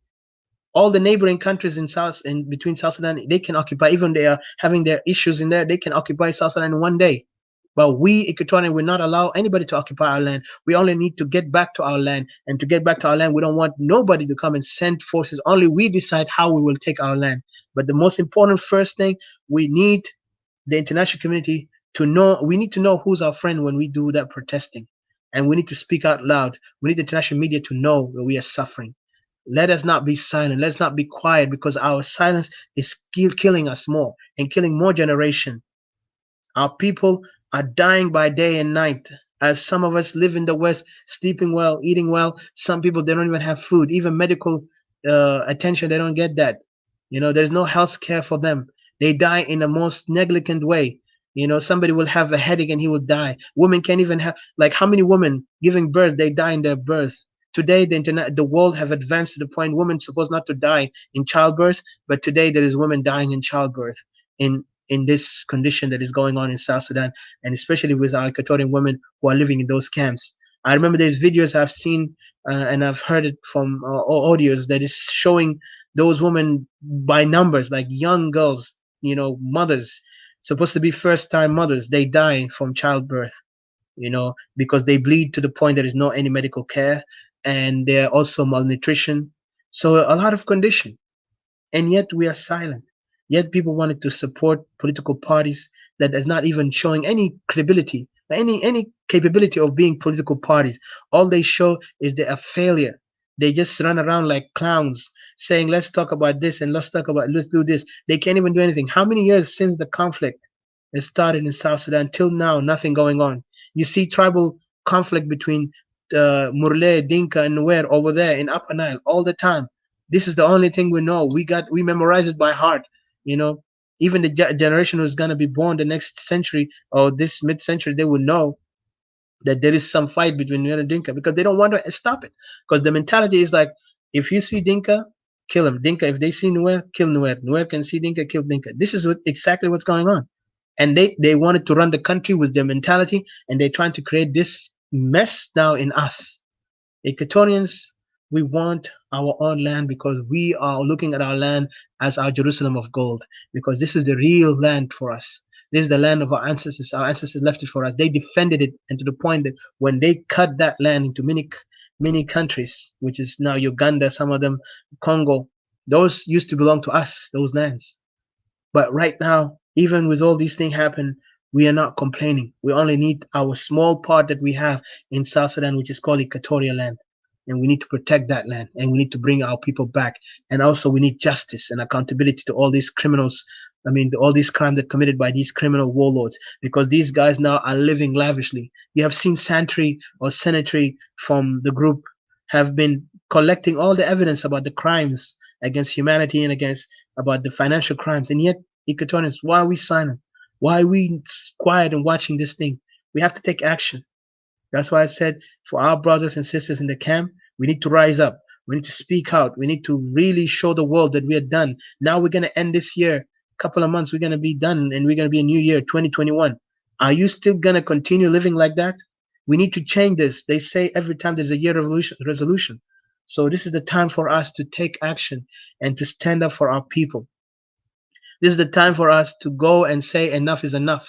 S1: All the neighboring countries in between South Sudan, they can occupy. Even they are having their issues in there, they can occupy South Sudan in one day. But we, Equatorian, will not allow anybody to occupy our land. We only need to get back to our land. And to get back to our land, we don't want nobody to come and send forces. Only we decide how we will take our land. But the most important first thing, we need the international community to know. We need to know who's our friend when we do that protesting. And we need to speak out loud. We need the international media to know that we are suffering. Let us not be silent. Let's not be quiet, because our silence is killing us more and killing more generation. Our people are dying by day and night. As some of us live in the West, sleeping well, eating well. Some people, they don't even have food. Even medical attention, they don't get that. There's no health care for them. They die in the most negligent way. Somebody will have a headache and he will die. Women can't even have, how many women giving birth, they die in their birth. Today, the world have advanced to the point women supposed not to die in childbirth, but today there is women dying in childbirth in this condition that is going on in South Sudan, and especially with our Equatorian women who are living in those camps. I remember there's videos I've seen and I've heard it from audios that is showing those women by numbers, like young girls, mothers, supposed to be first-time mothers, they die from childbirth, because they bleed to the point there is no any medical care, and they're also malnutrition. So a lot of condition, and yet we are silent. Yet people wanted to support political parties that is not even showing any credibility, any capability of being political parties. All they show is they're a failure. They just run around like clowns saying, let's talk about this and let's do this. They can't even do anything. How many years since the conflict has started in South Sudan till now, nothing going on? You see tribal conflict between Murle, Dinka, and Nuer over there in Upper Nile all the time. This is the only thing we know. We memorize it by heart. Even the generation who's gonna be born the next century or this mid-century, they will know that there is some fight between Nuer and Dinka, because they don't want to stop it. Because the mentality is like, if you see Dinka, kill him. Dinka, if they see Nuer, kill Nuer. Nuer can see Dinka, kill Dinka. This is exactly what's going on. And they wanted to run the country with their mentality, and they're trying to create this mess now in us. Equatorians, we want our own land, because we are looking at our land as our Jerusalem of gold, because this is the real land for us. This is the land of our ancestors. Our ancestors left it for us. They defended it, and to the point that when they cut that land into many countries, which is now Uganda, some of them Congo, those used to belong to us, those lands. But right now, even with all these things happen, we are not complaining. We only need our small part that we have in South Sudan, which is called Equatorial land. And we need to protect that land, and we need to bring our people back. And also we need justice and accountability to all these criminals. All these crimes that are committed by these criminal warlords, because these guys now are living lavishly. You have seen Santry or Senatry from the group have been collecting all the evidence about the crimes against humanity and about the financial crimes. And yet, Equatorians, why are we silent? Why are we quiet and watching this thing? We have to take action. That's why I said, for our brothers and sisters in the camp, we need to rise up. We need to speak out. We need to really show the world that we are done. Now we're going to end this year. Couple of months, we're going to be done, and we're going to be a new year, 2021. Are you still going to continue living like that? We need to change this. They say every time there's a year resolution. So this is the time for us to take action and to stand up for our people. This is the time for us to go and say enough is enough.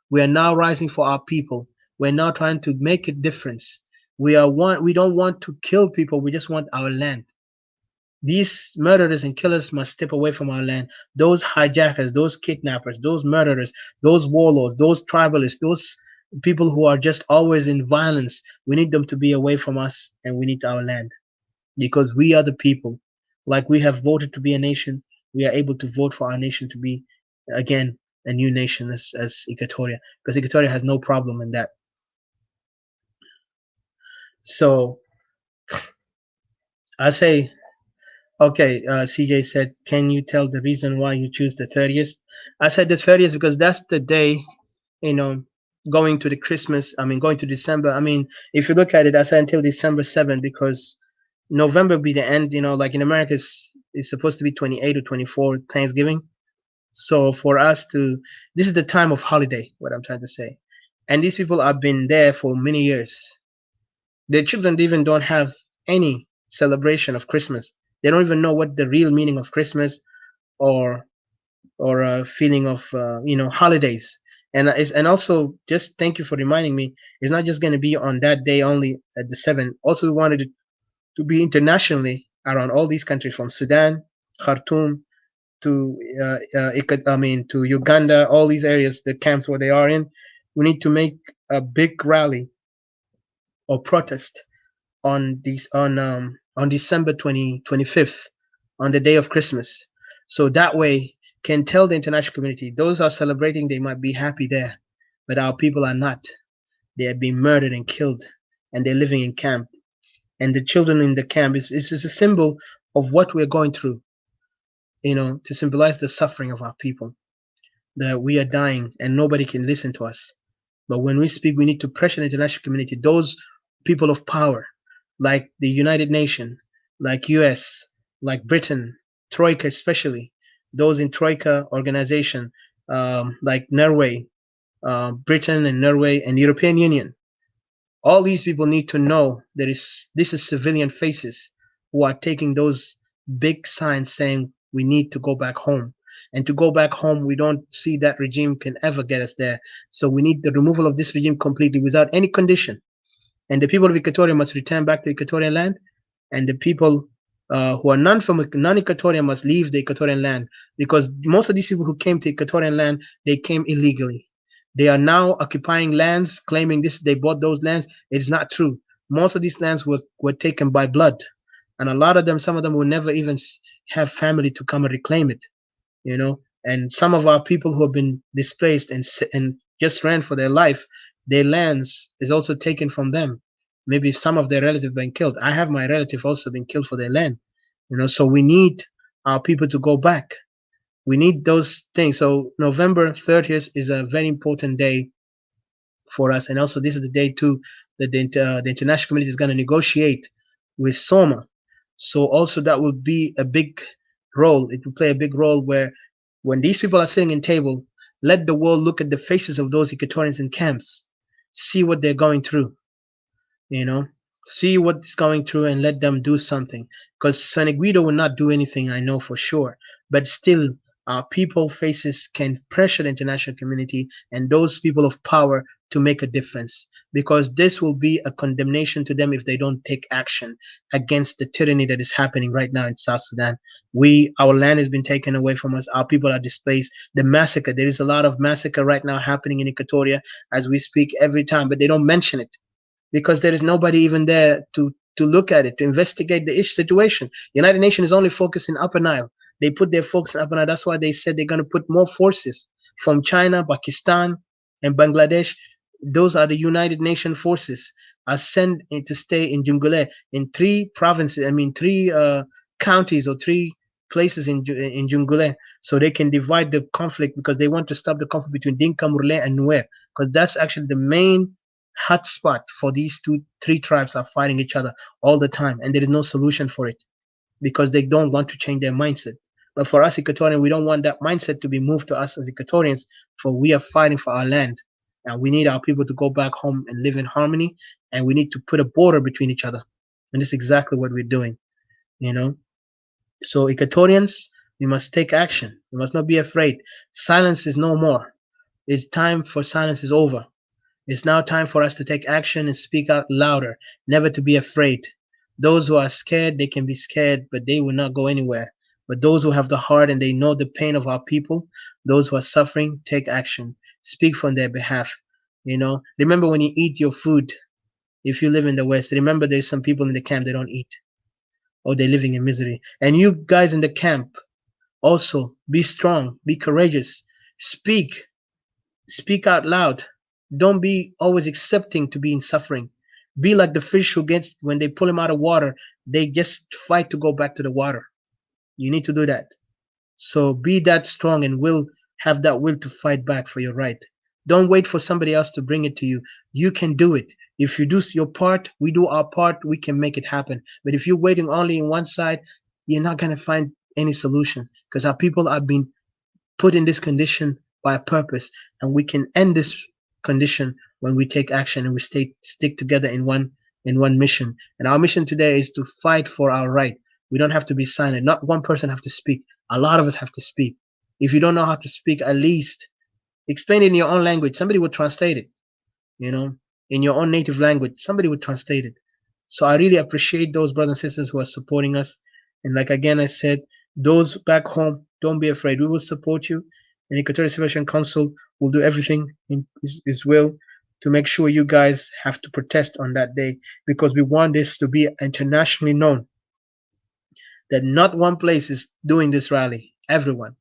S1: We are now rising for our people. We're now trying to make a difference. We don't want to kill people. We just want our land. These murderers and killers must step away from our land. Those hijackers, those kidnappers, those murderers, those warlords, those tribalists, those people who are just always in violence, we need them to be away from us, and we need our land. Because we are the people. Like we have voted to be a nation, we are able to vote for our nation to be, again, a new nation as Equatoria. Because Equatoria has no problem in that. So, I say, okay, CJ said, can you tell the reason why you choose the 30th? I said the 30th because that's the day, going to the Christmas, going to December. If you look at it, I said until December 7th, because November be the end, like in America, it's supposed to be 28 or 24, Thanksgiving. So for us this is the time of holiday, what I'm trying to say. And these people have been there for many years. Their children even don't have any celebration of Christmas. They don't even know what the real meaning of Christmas or a feeling of holidays. And also, just thank you for reminding me, it's not just going to be on that day only at the 7th. Also, we wanted it to be internationally around all these countries, from Sudan, Khartoum, to to Uganda, all these areas, the camps where they are in. We need to make a big rally or protest on December 25th, on the day of Christmas. So that way can tell the international community, those are celebrating, they might be happy there, but our people are not. They are being murdered and killed, and they're living in camp. And the children in the camp is a symbol of what we're going through, to symbolize the suffering of our people, that we are dying and nobody can listen to us. But when we speak, we need to pressure the international community, those people of power, like the United Nations, like US, like Britain, Troika especially, those in Troika organization, like Norway, Britain and Norway and European Union. All these people need to know that this is civilian faces who are taking those big signs saying we need to go back home. And to go back home, we don't see that regime can ever get us there. So we need the removal of this regime completely without any condition. And the people of Equatoria must return back to Equatorian land. And the people who are non-Equatorian must leave the Equatorian land, because most of these people who came to Equatorian land, they came illegally. They are now occupying lands, claiming they bought those lands. It's not true. Most of these lands were taken by blood, and a lot of them, some of them will never even have family to come and reclaim it, And some of our people who have been displaced and just ran for their life, their lands is also taken from them. Maybe some of their relatives been killed. I have my relative also been killed for their land, So we need our people to go back. We need those things. So November 30th is a very important day for us, and also this is the day too that the international community is going to negotiate with Soma. So also that will be a big role. It will play a big role where when these people are sitting in table, let the world look at the faces of those Equatorians in camps, see what they're going through, see what's going through, and let them do something. Because Guido will not do anything, I know for sure, but still our people faces can pressure the international community and those people of power to make a difference, because this will be a condemnation to them if they don't take action against the tyranny that is happening right now in South Sudan. Our land has been taken away from us. Our people are displaced. The massacre, there is a lot of massacre right now happening in Equatoria as we speak every time, but they don't mention it because there is nobody even there to look at it, to investigate the situation. United Nations is only focused in Upper Nile. They put their focus in Upper Nile. That's why they said they're going to put more forces from China, Pakistan, and Bangladesh. Those are the United Nations forces are sent to stay in Jungule in 3 provinces. 3 counties or 3 places in Jungule, so they can divide the conflict, because they want to stop the conflict between Dinka, Murle, and Nuer, because that's actually the main hotspot for these 3 tribes are fighting each other all the time, and there is no solution for it because they don't want to change their mindset. But for us Equatorians, we don't want that mindset to be moved to us as Equatorians, for we are fighting for our land. And we need our people to go back home and live in harmony. And we need to put a border between each other. And that's exactly what we're doing, So Equatorians, we must take action. We must not be afraid. Silence is no more. It's time for silence is over. It's now time for us to take action and speak out louder, never to be afraid. Those who are scared, they can be scared, but they will not go anywhere. But those who have the heart and they know the pain of our people, those who are suffering, take action. Speak from their behalf. Remember when you eat your food, if you live in the West, remember there's some people in the camp that don't eat, or they're living in misery. And you guys in the camp, also be strong, be courageous, speak out loud. Don't be always accepting to be in suffering. Be like the fish who gets, when they pull him out of water, they just fight to go back to the water. You need to do that. So be that strong and have that will to fight back for your right. Don't wait for somebody else to bring it to you. You can do it. If you do your part, we do our part, we can make it happen. But if you're waiting only in one side, you're not going to find any solution, because our people are being put in this condition by a purpose, and we can end this condition when we take action and we stick together in one mission. And our mission today is to fight for our right. We don't have to be silent. Not one person have to speak. A lot of us have to speak. If you don't know how to speak, at least explain it in your own language. Somebody would translate it, in your own native language. Somebody would translate it. So I really appreciate those brothers and sisters who are supporting us. And like again I said, those back home, don't be afraid. We will support you. And Equatorial Salvation Council will do everything in his will to make sure you guys have to protest on that day, because we want this to be internationally known that not one place is doing this rally, everyone.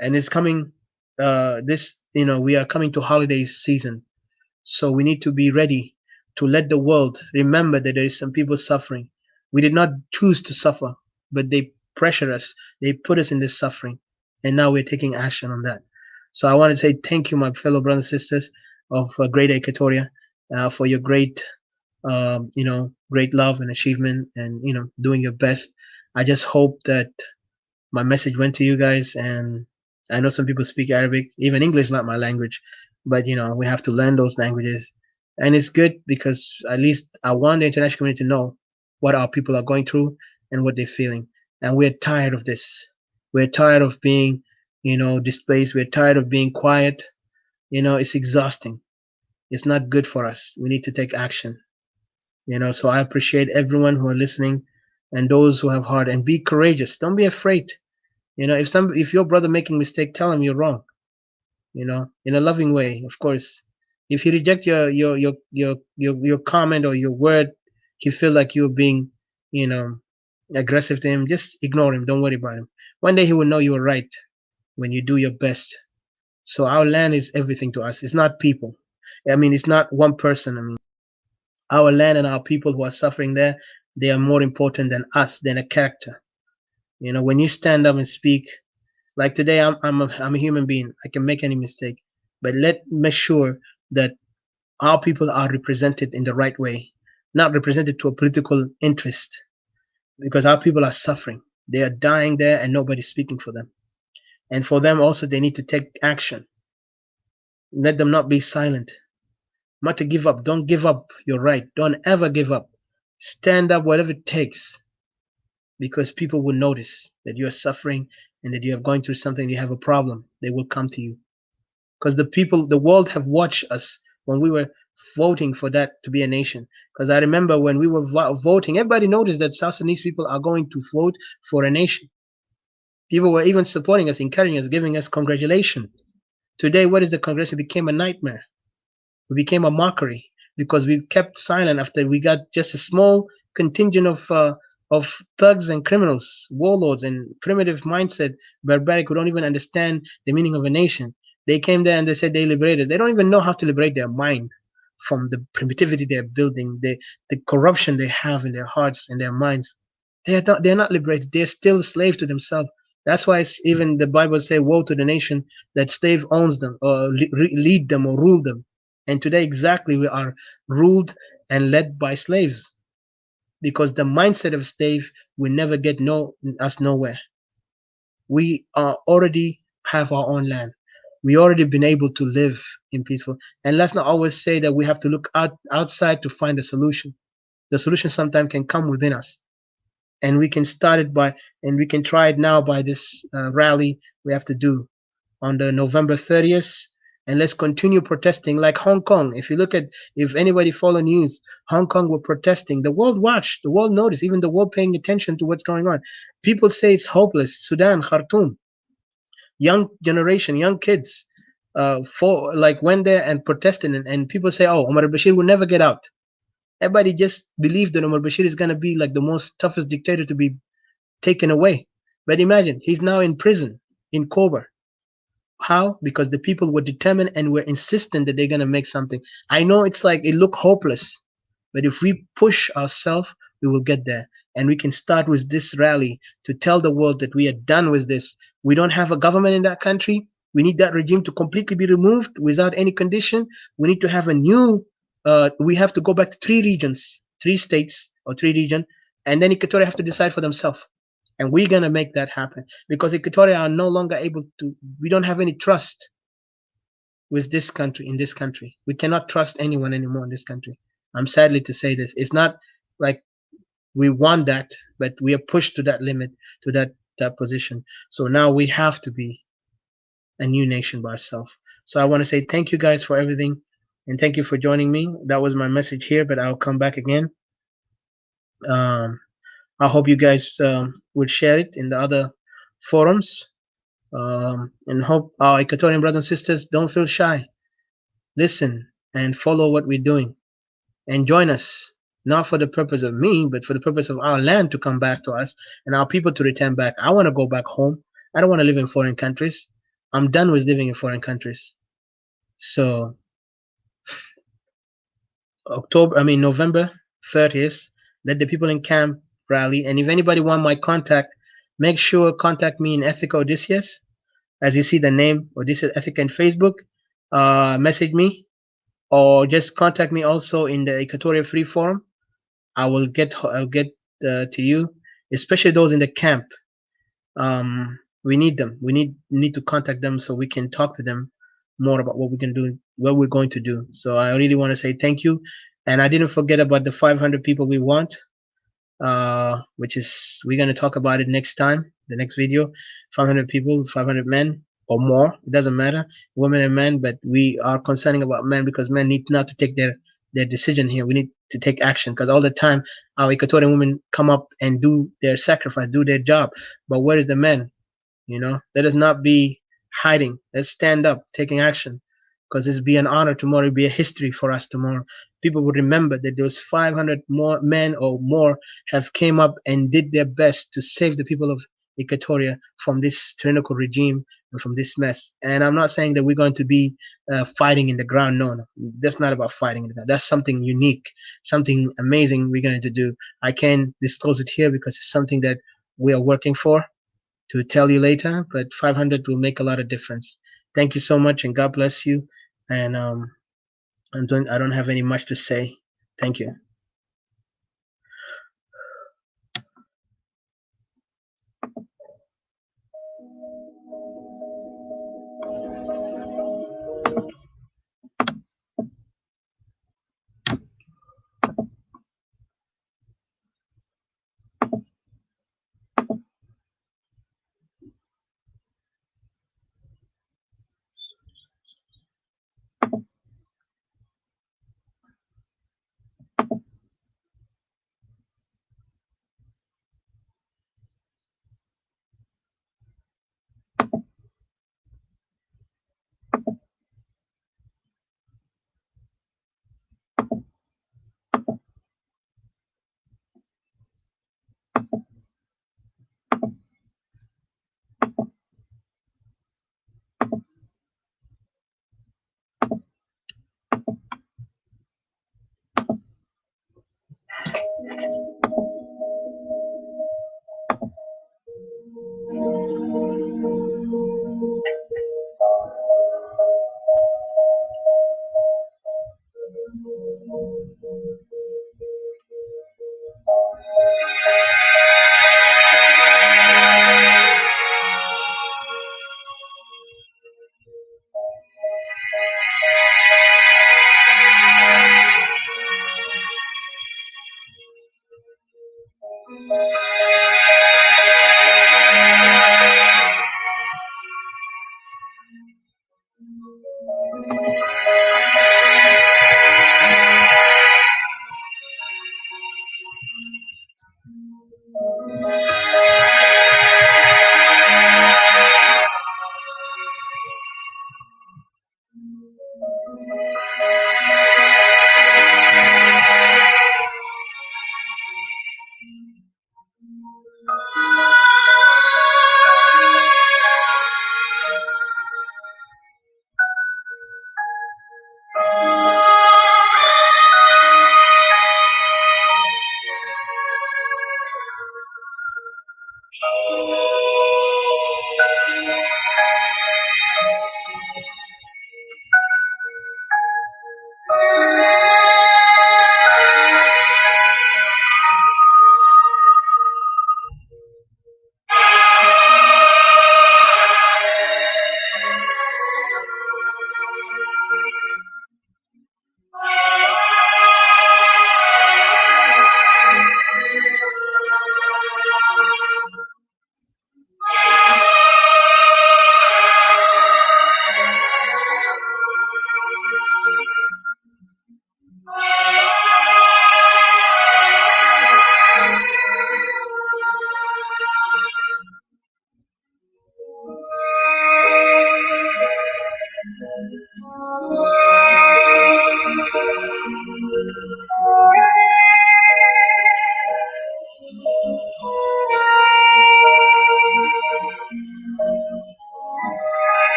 S1: And it's coming, we are coming to holiday season. So we need to be ready to let the world remember that there is some people suffering. We did not choose to suffer, but they pressure us. They put us in this suffering. And now we're taking action on that. So I want to say thank you, my fellow brothers and sisters of Greater Equatoria, for your great, great love and achievement, and, doing your best. I just hope that my message went to you guys. And I know some people speak Arabic, even English is not my language, but, we have to learn those languages. And it's good because at least I want the international community to know what our people are going through and what they're feeling. And we're tired of this. We're tired of being displaced. We're tired of being quiet. It's exhausting. It's not good for us. We need to take action. So I appreciate everyone who are listening and those who have heart, and be courageous. Don't be afraid. If your brother making mistake, tell him you're wrong. In a loving way, of course. If he reject your comment or your word, he feel like you're being, aggressive to him, just ignore him. Don't worry about him. One day he will know you are right when you do your best. So our land is everything to us. It's not people. It's not one person. Our land and our people who are suffering there, they are more important than us, than a character. When you stand up and speak, like today, I'm a human being. I can make any mistake, but make sure that our people are represented in the right way, not represented to a political interest, because our people are suffering. They are dying there and nobody's speaking for them. And for them also, they need to take action. Let them not be silent. Not to give up. Don't give up your right. Don't ever give up. Stand up, whatever it takes, because people will notice that you are suffering and that you are going through something, you have a problem. They will come to you. Because the world have watched us when we were voting for that to be a nation. Because I remember when we were voting, everybody noticed that South Sudanese people are going to vote for a nation. People were even supporting us, encouraging us, giving us congratulations. Today, what is the Congress? It became a nightmare. It became a mockery because we kept silent after we got just a small contingent of thugs and criminals, warlords, and primitive mindset, barbaric, who don't even understand the meaning of a nation. They came there and they said they liberated. They don't even know how to liberate their mind from the primitivity they're building, the corruption they have in their hearts and their minds. They're not liberated. They're still slaves to themselves. That's why even the Bible says, woe to the nation that slave owns them or lead them or rule them. And today, exactly, we are ruled and led by slaves, because the mindset of slave will never get us nowhere. We are already have our own land. We already been able to live in peaceful. And let's not always say that we have to look outside to find a solution. The solution sometimes can come within us. And we can start it and we can try it now by this rally we have to do on the November 30th. And let's continue protesting like Hong Kong. If anybody follow news, Hong Kong were protesting. The world watched, the world noticed, even the world paying attention to what's going on. People say it's hopeless. Sudan, Khartoum, young generation, young kids, went there and protested. And people say, oh, Omar al-Bashir will never get out. Everybody just believed that Omar al-Bashir is going to be like the most toughest dictator to be taken away. But imagine, he's now in prison in Kobar. How? Because the people were determined and were insistent that they're going to make something. I know it look hopeless, but if we push ourselves, we will get there. And we can start with this rally to tell the world that we are done with this. We don't have a government in that country. We need that regime to completely be removed without any condition. We need to have a new, we have to go back to 3 states or 3 regions, and then Equatorial have to decide for themselves. And we're going to make that happen, because Equatorial are no longer able to, we don't have any trust with this country, in this country. We cannot trust anyone anymore in this country. I'm sadly to say this. It's not like we want that, but we are pushed to that limit, to that position. So now we have to be a new nation by ourselves. So I want to say thank you guys for everything, and thank you for joining me. That was my message here, but I'll come back again. I hope you guys will share it in the other forums, and hope our Equatorian brothers and sisters don't feel shy. Listen and follow what we're doing, and join us, not for the purpose of me, but for the purpose of our land to come back to us and our people to return back. I want to go back home. I don't want to live in foreign countries. I'm done with living in foreign countries. So November 30th, let the people in camp rally. And if anybody want my contact, make sure contact me in Ethica Odysseus, as you see the name Odysseus Ethica in Facebook. Message me, or just contact me also in the Equatorial Free Forum. I'll get to you, especially those in the camp. We need them. We need to contact them so we can talk to them more about what we can do, what we're going to do. So I really want to say thank you. And I didn't forget about the 500 people we want, which is, we're going to talk about it next time, the next video. 500 people, 500 men. or more. It doesn't matter, women and men, but we are concerning about men because men need now to take their decision here. We need to take action because all the time our Equatorian women come up and do their sacrifice, do their job. But where is the men? Let us not be hiding. Let's stand up, taking action, because this will be an honor tomorrow. It will be a history for us tomorrow. People will remember that those 500 more men or more have came up and did their best to save the people of Equatoria from this tyrannical regime and from this mess. And I'm not saying that we're going to be fighting in the ground. No, that's not about fighting in the ground. That's something unique, something amazing we're going to do. I can't disclose it here because it's something that we are working for to tell you later, but 500 will make a lot of difference. Thank you so much, and God bless you. And I don't have any much to say. Thank you.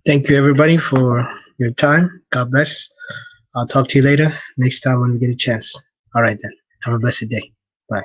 S1: Thank you, everybody, for your time. God bless. I'll talk to you later, next time when we get a chance. All right, then. Have a blessed day. Bye.